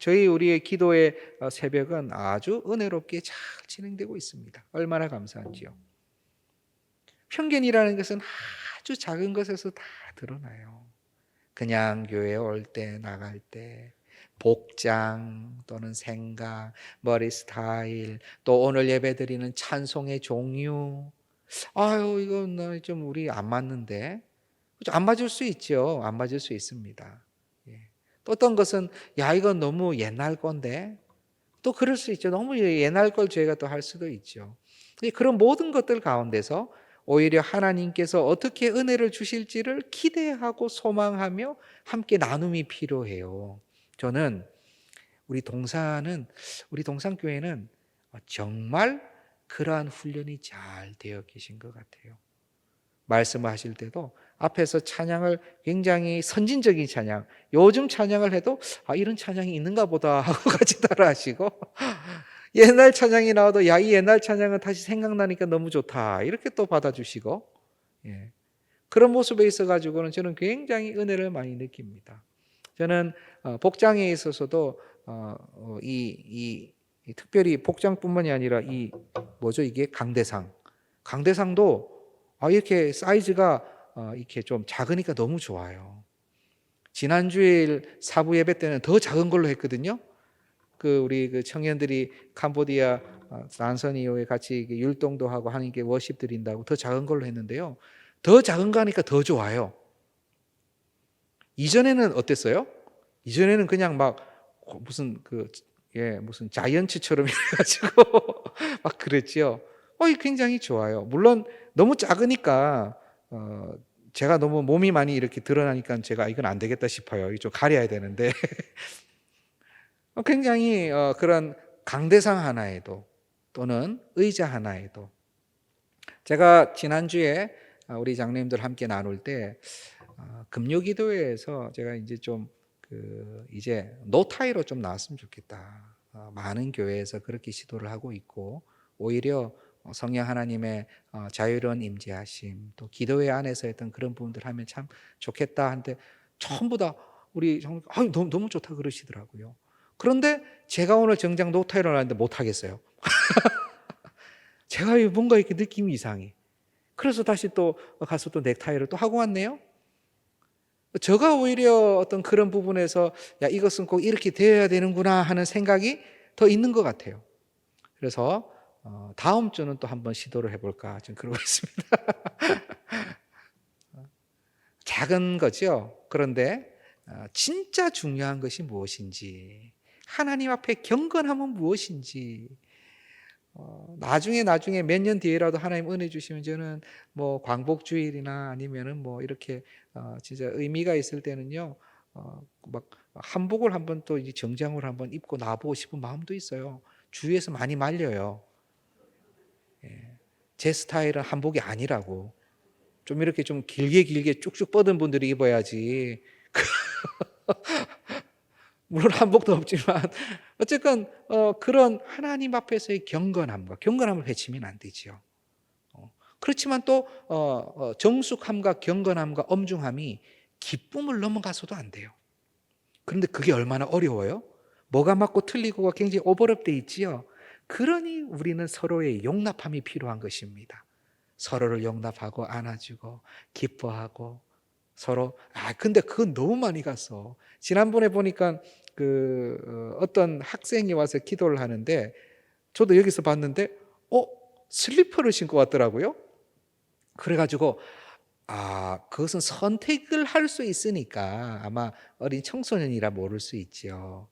우리의 기도의 새벽은 아주 은혜롭게 잘 진행되고 있습니다. 얼마나 감사한지요. 편견이라는 것은 아주 작은 것에서 다 드러나요. 그냥 교회에 올 때 나갈 때 복장 또는 생각, 머리 스타일, 또 오늘 예배드리는 찬송의 종류. 아유, 이건 좀 우리 안 맞는데. 그죠? 안 맞을 수 있죠. 안 맞을 수 있습니다. 예. 또 어떤 것은 야, 이건 너무 옛날 건데. 또 그럴 수 있죠. 너무 옛날 걸 저희가 또 할 수도 있죠. 그런 모든 것들 가운데서 오히려 하나님께서 어떻게 은혜를 주실지를 기대하고 소망하며 함께 나눔이 필요해요. 저는 우리 동산교회는 정말 그러한 훈련이 잘 되어 계신 것 같아요. 말씀을 하실 때도 앞에서 찬양을 굉장히 선진적인 찬양, 요즘 찬양을 해도 이런 찬양이 있는가 보다 하고 같이 따라하시고, 옛날 찬양이 나와도 야, 이 옛날 찬양은 다시 생각나니까 너무 좋다 이렇게 또 받아주시고, 예. 그런 모습에 있어 가지고는 저는 굉장히 은혜를 많이 느낍니다. 저는 복장에 있어서도 이 특별히 복장뿐만이 아니라 이 뭐죠, 이게 강대상도 이렇게 사이즈가 이렇게 좀 작으니까 너무 좋아요. 지난주일 사부 예배 때는 더 작은 걸로 했거든요. 우리 청년들이 캄보디아 난선 이후에 같이 율동도 하고 하는 게 워십 드린다고 더 작은 걸로 했는데요. 더 작은 거 하니까 더 좋아요. 이전에는 어땠어요? 이전에는 그냥 막 무슨 무슨 자이언츠처럼 해가지고 막 그랬지요. 굉장히 좋아요. 물론 너무 작으니까 제가 너무 몸이 많이 이렇게 드러나니까 제가 이건 안 되겠다 싶어요. 좀 가려야 되는데 굉장히 그런 강대상 하나에도 또는 의자 하나에도 제가 지난주에 우리 장로님들 함께 나눌 때 금요기도회에서 제가 이제 좀 이제 노타이로 좀 나왔으면 좋겠다. 많은 교회에서 그렇게 시도를 하고 있고 오히려 성령 하나님의 자유로운 임재하심 또 기도회 안에서 했던 그런 부분들 하면 참 좋겠다 한데 전부 다 우리 너무 좋다 그러시더라고요. 그런데 제가 오늘 정작 노타이로 나왔는데 못 하겠어요. 제가 뭔가 이렇게 느낌이 이상해. 그래서 다시 또 가서 또 넥타이를 또 하고 왔네요. 제가 오히려 어떤 그런 부분에서 야, 이것은 꼭 이렇게 되어야 되는구나 하는 생각이 더 있는 것 같아요. 그래서 다음 주는 또 한번 시도를 해볼까 좀 그러고 있습니다. 작은 거죠. 그런데 진짜 중요한 것이 무엇인지, 하나님 앞에 경건함은 무엇인지, 나중에 몇 년 뒤에라도 하나님 은혜 주시면 저는 뭐 광복주일이나 아니면은 뭐 이렇게 진짜 의미가 있을 때는요, 막 한복을 한번 또 이 정장을 한번 입고 나보고 싶은 마음도 있어요. 주위에서 많이 말려요. 예. 제 스타일은 한복이 아니라고. 좀 이렇게 좀 길게 쭉쭉 뻗은 분들이 입어야지. 물론 한복도 없지만 어쨌건 그런 하나님 앞에서의 경건함을 해치면 안 되죠. 그렇지만 또 정숙함과 경건함과 엄중함이 기쁨을 넘어가서도 안 돼요. 그런데 그게 얼마나 어려워요? 뭐가 맞고 틀리고가 굉장히 오버랩돼 있지요. 그러니 우리는 서로의 용납함이 필요한 것입니다. 서로를 용납하고 안아주고 기뻐하고 서로 근데 그건 너무 많이 갔어. 지난번에 보니까 어떤 학생이 와서 기도를 하는데 저도 여기서 봤는데 슬리퍼를 신고 왔더라고요. 그래가지고 그것은 선택을 할 수 있으니까 아마 어린 청소년이라 모를 수 있죠.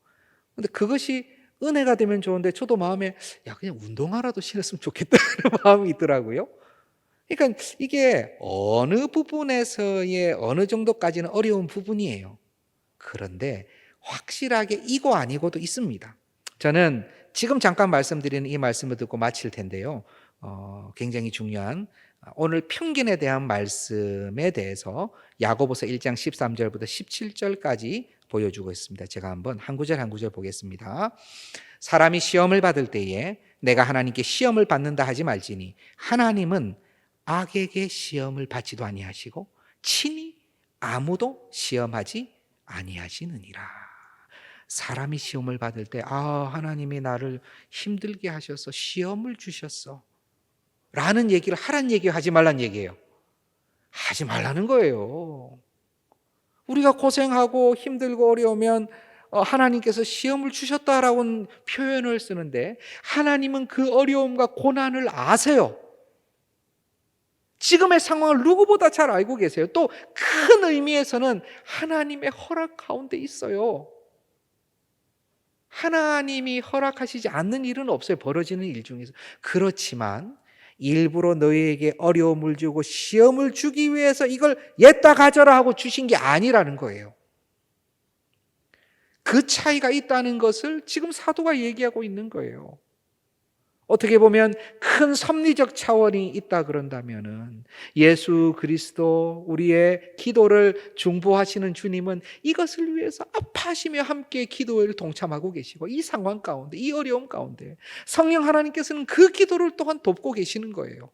근데 그것이 은혜가 되면 좋은데 저도 마음에 그냥 운동화라도 신었으면 좋겠다는 마음이 있더라고요. 그러니까 이게 어느 부분에서의 어느 정도까지는 어려운 부분이에요. 그런데 확실하게 이거 아니고도 있습니다. 저는 지금 잠깐 말씀드리는 이 말씀을 듣고 마칠 텐데요. 굉장히 중요한 오늘 편견에 대한 말씀에 대해서 야고보서 1장 13절부터 17절까지 보여주고 있습니다. 제가 한번 한 구절 한 구절 보겠습니다. 사람이 시험을 받을 때에 내가 하나님께 시험을 받는다 하지 말지니 하나님은 악에게 시험을 받지도 아니하시고 친히 아무도 시험하지 아니하시느니라. 사람이 시험을 받을 때 하나님이 나를 힘들게 하셔서 시험을 주셨어 라는 얘기를 하란 얘기 하지 말란 얘기예요. 하지 말라는 거예요. 우리가 고생하고 힘들고 어려우면 하나님께서 시험을 주셨다라고 표현을 쓰는데 하나님은 그 어려움과 고난을 아세요. 지금의 상황을 누구보다 잘 알고 계세요. 또 큰 의미에서는 하나님의 허락 가운데 있어요. 하나님이 허락하시지 않는 일은 없어요. 벌어지는 일 중에서. 그렇지만 일부러 너희에게 어려움을 주고 시험을 주기 위해서 이걸 옛다 가져라 하고 주신 게 아니라는 거예요. 그 차이가 있다는 것을 지금 사도가 얘기하고 있는 거예요. 어떻게 보면 큰 섭리적 차원이 있다 그런다면은 예수 그리스도 우리의 기도를 중보하시는 주님은 이것을 위해서 아파하시며 함께 기도를 동참하고 계시고 이 상황 가운데 이 어려움 가운데 성령 하나님께서는 그 기도를 또한 돕고 계시는 거예요.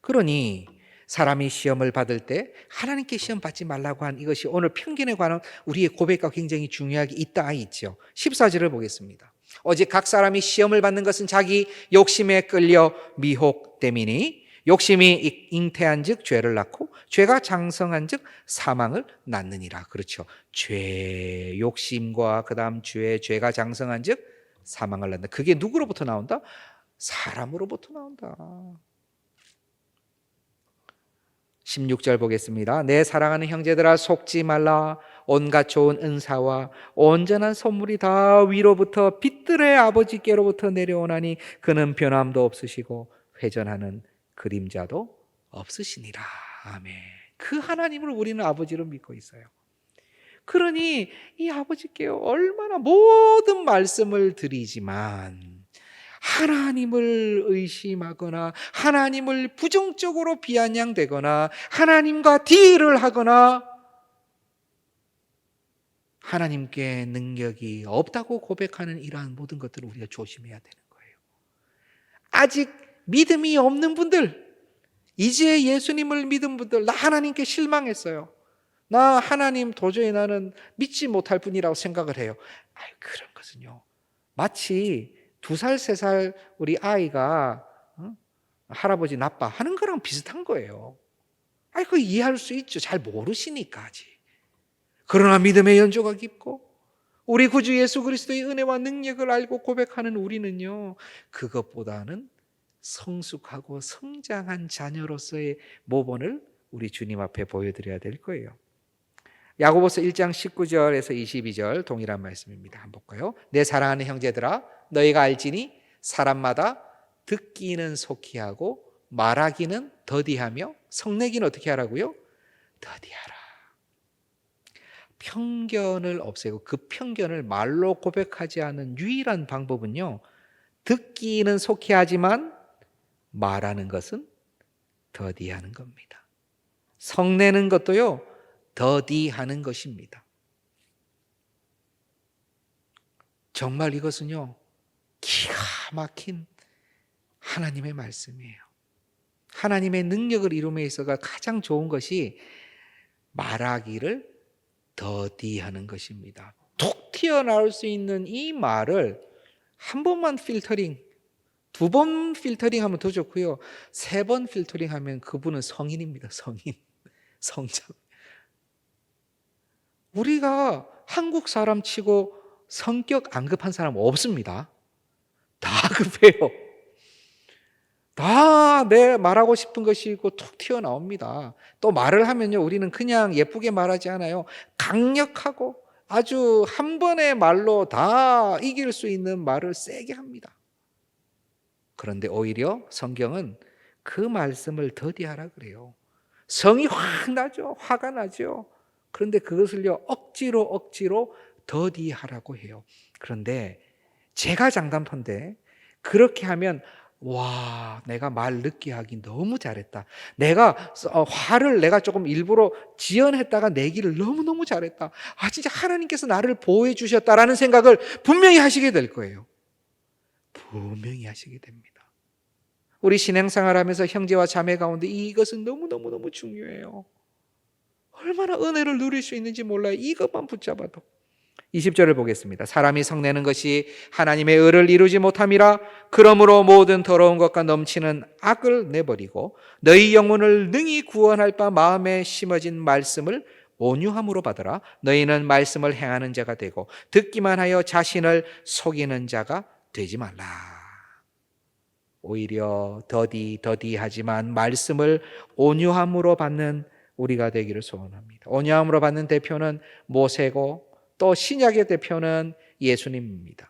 그러니 사람이 시험을 받을 때 하나님께 시험 받지 말라고 한 이것이 오늘 편견에 관한 우리의 고백과 굉장히 중요하게 있다 있죠. 14절을 보겠습니다. 오직 각 사람이 시험을 받는 것은 자기 욕심에 끌려 미혹됨이니 욕심이 잉태한 즉 죄를 낳고 죄가 장성한 즉 사망을 낳느니라. 그렇죠. 죄, 욕심과 그 다음 죄가 장성한 즉 사망을 낳는다. 그게 누구로부터 나온다? 사람으로부터 나온다. 16절 보겠습니다. 내 사랑하는 형제들아 속지 말라. 온갖 좋은 은사와 온전한 선물이 다 위로부터 빛들의 아버지께로부터 내려오나니 그는 변함도 없으시고 회전하는 그림자도 없으시니라. 아멘. 그 하나님을 우리는 아버지로 믿고 있어요. 그러니 이 아버지께 얼마나 모든 말씀을 드리지만 하나님을 의심하거나 하나님을 부정적으로 비아냥대거나 하나님과 딜을 하거나 하나님께 능력이 없다고 고백하는 이러한 모든 것들을 우리가 조심해야 되는 거예요. 아직 믿음이 없는 분들, 이제 예수님을 믿은 분들, 나 하나님께 실망했어요. 나 하나님 도저히 나는 믿지 못할 분이라고 생각을 해요. 그런 것은요, 마치 2살, 3살 우리 아이가 할아버지 나빠 하는 거랑 비슷한 거예요. 그거 이해할 수 있죠. 잘 모르시니까 아직. 그러나 믿음의 연조가 깊고 우리 구주 예수 그리스도의 은혜와 능력을 알고 고백하는 우리는요, 그것보다는 성숙하고 성장한 자녀로서의 모본을 우리 주님 앞에 보여드려야 될 거예요. 야고보서 1장 19절에서 22절 동일한 말씀입니다. 한번 볼까요? 내 사랑하는 형제들아 너희가 알지니 사람마다 듣기는 속히 하고 말하기는 더디하며 성내기는 어떻게 하라고요? 더디하라. 편견을 없애고 그 편견을 말로 고백하지 않는 유일한 방법은요, 듣기는 속히 하지만 말하는 것은 더디하는 겁니다. 성내는 것도요, 더디하는 것입니다. 정말 이것은요, 기가 막힌 하나님의 말씀이에요. 하나님의 능력을 이룸에 있어가 가장 좋은 것이 말하기를 더디하는 것입니다. 툭 튀어나올 수 있는 이 말을 한 번만 필터링, 2번 필터링 하면 더 좋고요, 3번 필터링 하면 그분은 성인입니다. 성장. 우리가 한국 사람 치고 성격 안 급한 사람 없습니다. 다 급해요. 다 내 말하고 싶은 것이 있고 툭 튀어나옵니다. 또 말을 하면요, 우리는 그냥 예쁘게 말하지 않아요. 강력하고 아주 한 번의 말로 다 이길 수 있는 말을 세게 합니다. 그런데 오히려 성경은 그 말씀을 더디하라 그래요. 성이 확 나죠. 화가 나죠. 그런데 그것을요, 억지로 더디하라고 해요. 그런데 제가 장담컨대 그렇게 하면 와, 내가 말 늦게 하긴 너무 잘했다. 화를 내가 조금 일부러 지연했다가 내기를 너무너무 잘했다. 진짜 하나님께서 나를 보호해 주셨다라는 생각을 분명히 하시게 될 거예요. 분명히 하시게 됩니다. 우리 신앙생활 하면서 형제와 자매 가운데 이것은 너무너무 중요해요. 얼마나 은혜를 누릴 수 있는지 몰라요. 이것만 붙잡아도. 20절을 보겠습니다. 사람이 성내는 것이 하나님의 의를 이루지 못함이라. 그러므로 모든 더러운 것과 넘치는 악을 내버리고 너희 영혼을 능히 구원할 바 마음에 심어진 말씀을 온유함으로 받으라. 너희는 말씀을 행하는 자가 되고 듣기만 하여 자신을 속이는 자가 되지 말라. 오히려 더디하지만 말씀을 온유함으로 받는 우리가 되기를 소원합니다. 온유함으로 받는 대표는 모세고 또 신약의 대표는 예수님입니다.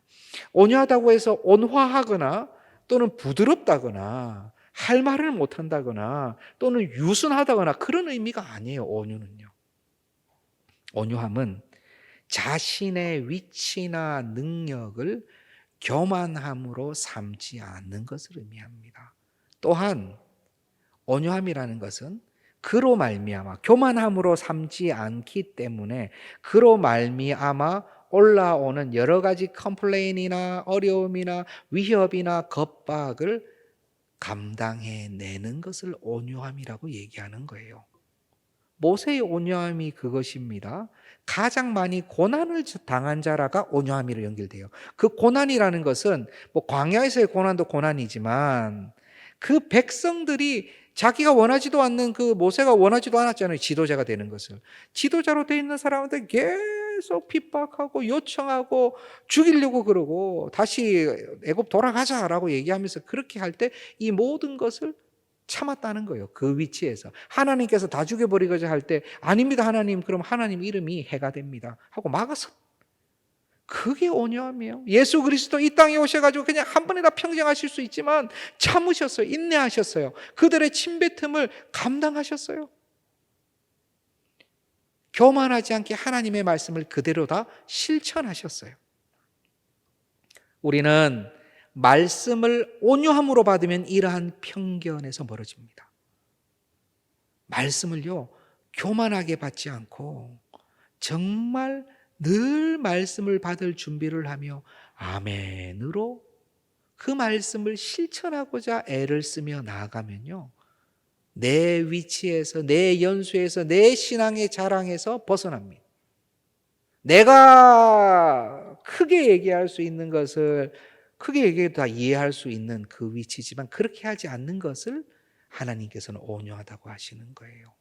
온유하다고 해서 온화하거나 또는 부드럽다거나 할 말을 못한다거나 또는 유순하다거나 그런 의미가 아니에요. 온유는요. 온유함은 자신의 위치나 능력을 교만함으로 삼지 않는 것을 의미합니다. 또한 온유함이라는 것은 그로 말미암아 교만함으로 삼지 않기 때문에 그로 말미암아 올라오는 여러 가지 컴플레인이나 어려움이나 위협이나 겁박을 감당해내는 것을 온유함이라고 얘기하는 거예요. 모세의 온유함이 그것입니다. 가장 많이 고난을 당한 자라가 온유함이로 연결돼요. 그 고난이라는 것은 뭐 광야에서의 고난도 고난이지만 그 백성들이 자기가 원하지도 않는 그 모세가 원하지도 않았잖아요. 지도자가 되는 것을. 지도자로 되어 있는 사람한테 계속 핍박하고 요청하고 죽이려고 그러고 다시 애굽 돌아가자라고 얘기하면서 그렇게 할 때 이 모든 것을 참았다는 거예요. 그 위치에서. 하나님께서 다 죽여버리고자 할 때 아닙니다 하나님, 그럼 하나님 이름이 해가 됩니다 하고 막았어. 그게 온유함이에요. 예수 그리스도 이 땅에 오셔가지고 그냥 한 번에 다 평정하실 수 있지만 참으셨어요. 인내하셨어요. 그들의 침뱉음을 감당하셨어요. 교만하지 않게 하나님의 말씀을 그대로 다 실천하셨어요. 우리는 말씀을 온유함으로 받으면 이러한 편견에서 멀어집니다. 말씀을요, 교만하게 받지 않고 정말 늘 말씀을 받을 준비를 하며 아멘으로 그 말씀을 실천하고자 애를 쓰며 나아가면요, 내 위치에서, 내 연수에서, 내 신앙의 자랑에서 벗어납니다. 내가 크게 얘기할 수 있는 것을 크게 얘기해도 다 이해할 수 있는 그 위치지만 그렇게 하지 않는 것을 하나님께서는 온유하다고 하시는 거예요.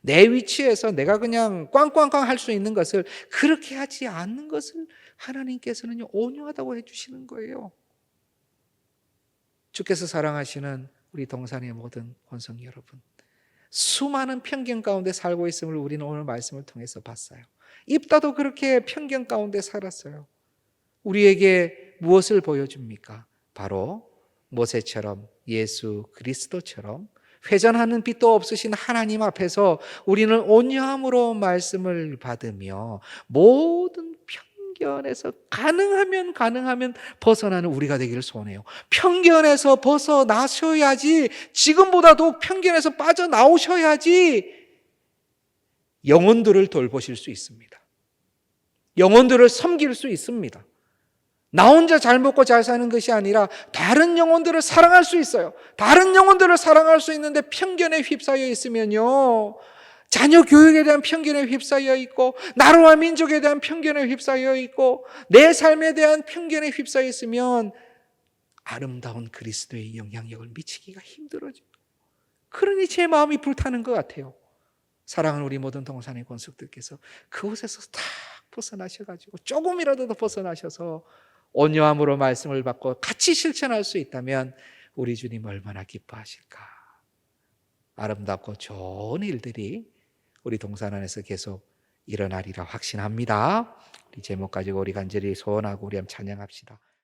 내 위치에서 내가 그냥 꽝꽝꽝 할 수 있는 것을 그렇게 하지 않는 것을 하나님께서는 온유하다고 해주시는 거예요. 주께서 사랑하시는 우리 동산의 모든 권성 여러분, 수많은 편견 가운데 살고 있음을 우리는 오늘 말씀을 통해서 봤어요. 입다도 그렇게 편견 가운데 살았어요. 우리에게 무엇을 보여줍니까? 바로 모세처럼 예수 그리스도처럼 회전하는 빛도 없으신 하나님 앞에서 우리는 온유함으로 말씀을 받으며 모든 편견에서 가능하면 벗어나는 우리가 되기를 소원해요. 편견에서 벗어나셔야지, 지금보다 더욱 편견에서 빠져나오셔야지 영혼들을 돌보실 수 있습니다. 영혼들을 섬길 수 있습니다. 나 혼자 잘 먹고 잘 사는 것이 아니라 다른 영혼들을 사랑할 수 있어요. 다른 영혼들을 사랑할 수 있는데 편견에 휩싸여 있으면요, 자녀 교육에 대한 편견에 휩싸여 있고 나라와 민족에 대한 편견에 휩싸여 있고 내 삶에 대한 편견에 휩싸여 있으면 아름다운 그리스도의 영향력을 미치기가 힘들어져요. 그러니 제 마음이 불타는 것 같아요. 사랑하는 우리 모든 동산의 권속들께서 그곳에서 딱 벗어나셔가지고 조금이라도 더 벗어나셔서 온유함으로 말씀을 받고 같이 실천할 수 있다면 우리 주님 얼마나 기뻐하실까. 아름답고 좋은 일들이 우리 동산 안에서 계속 일어나리라 확신합니다. 이 제목 가지고 우리 간절히 소원하고 우리 한번 찬양합시다.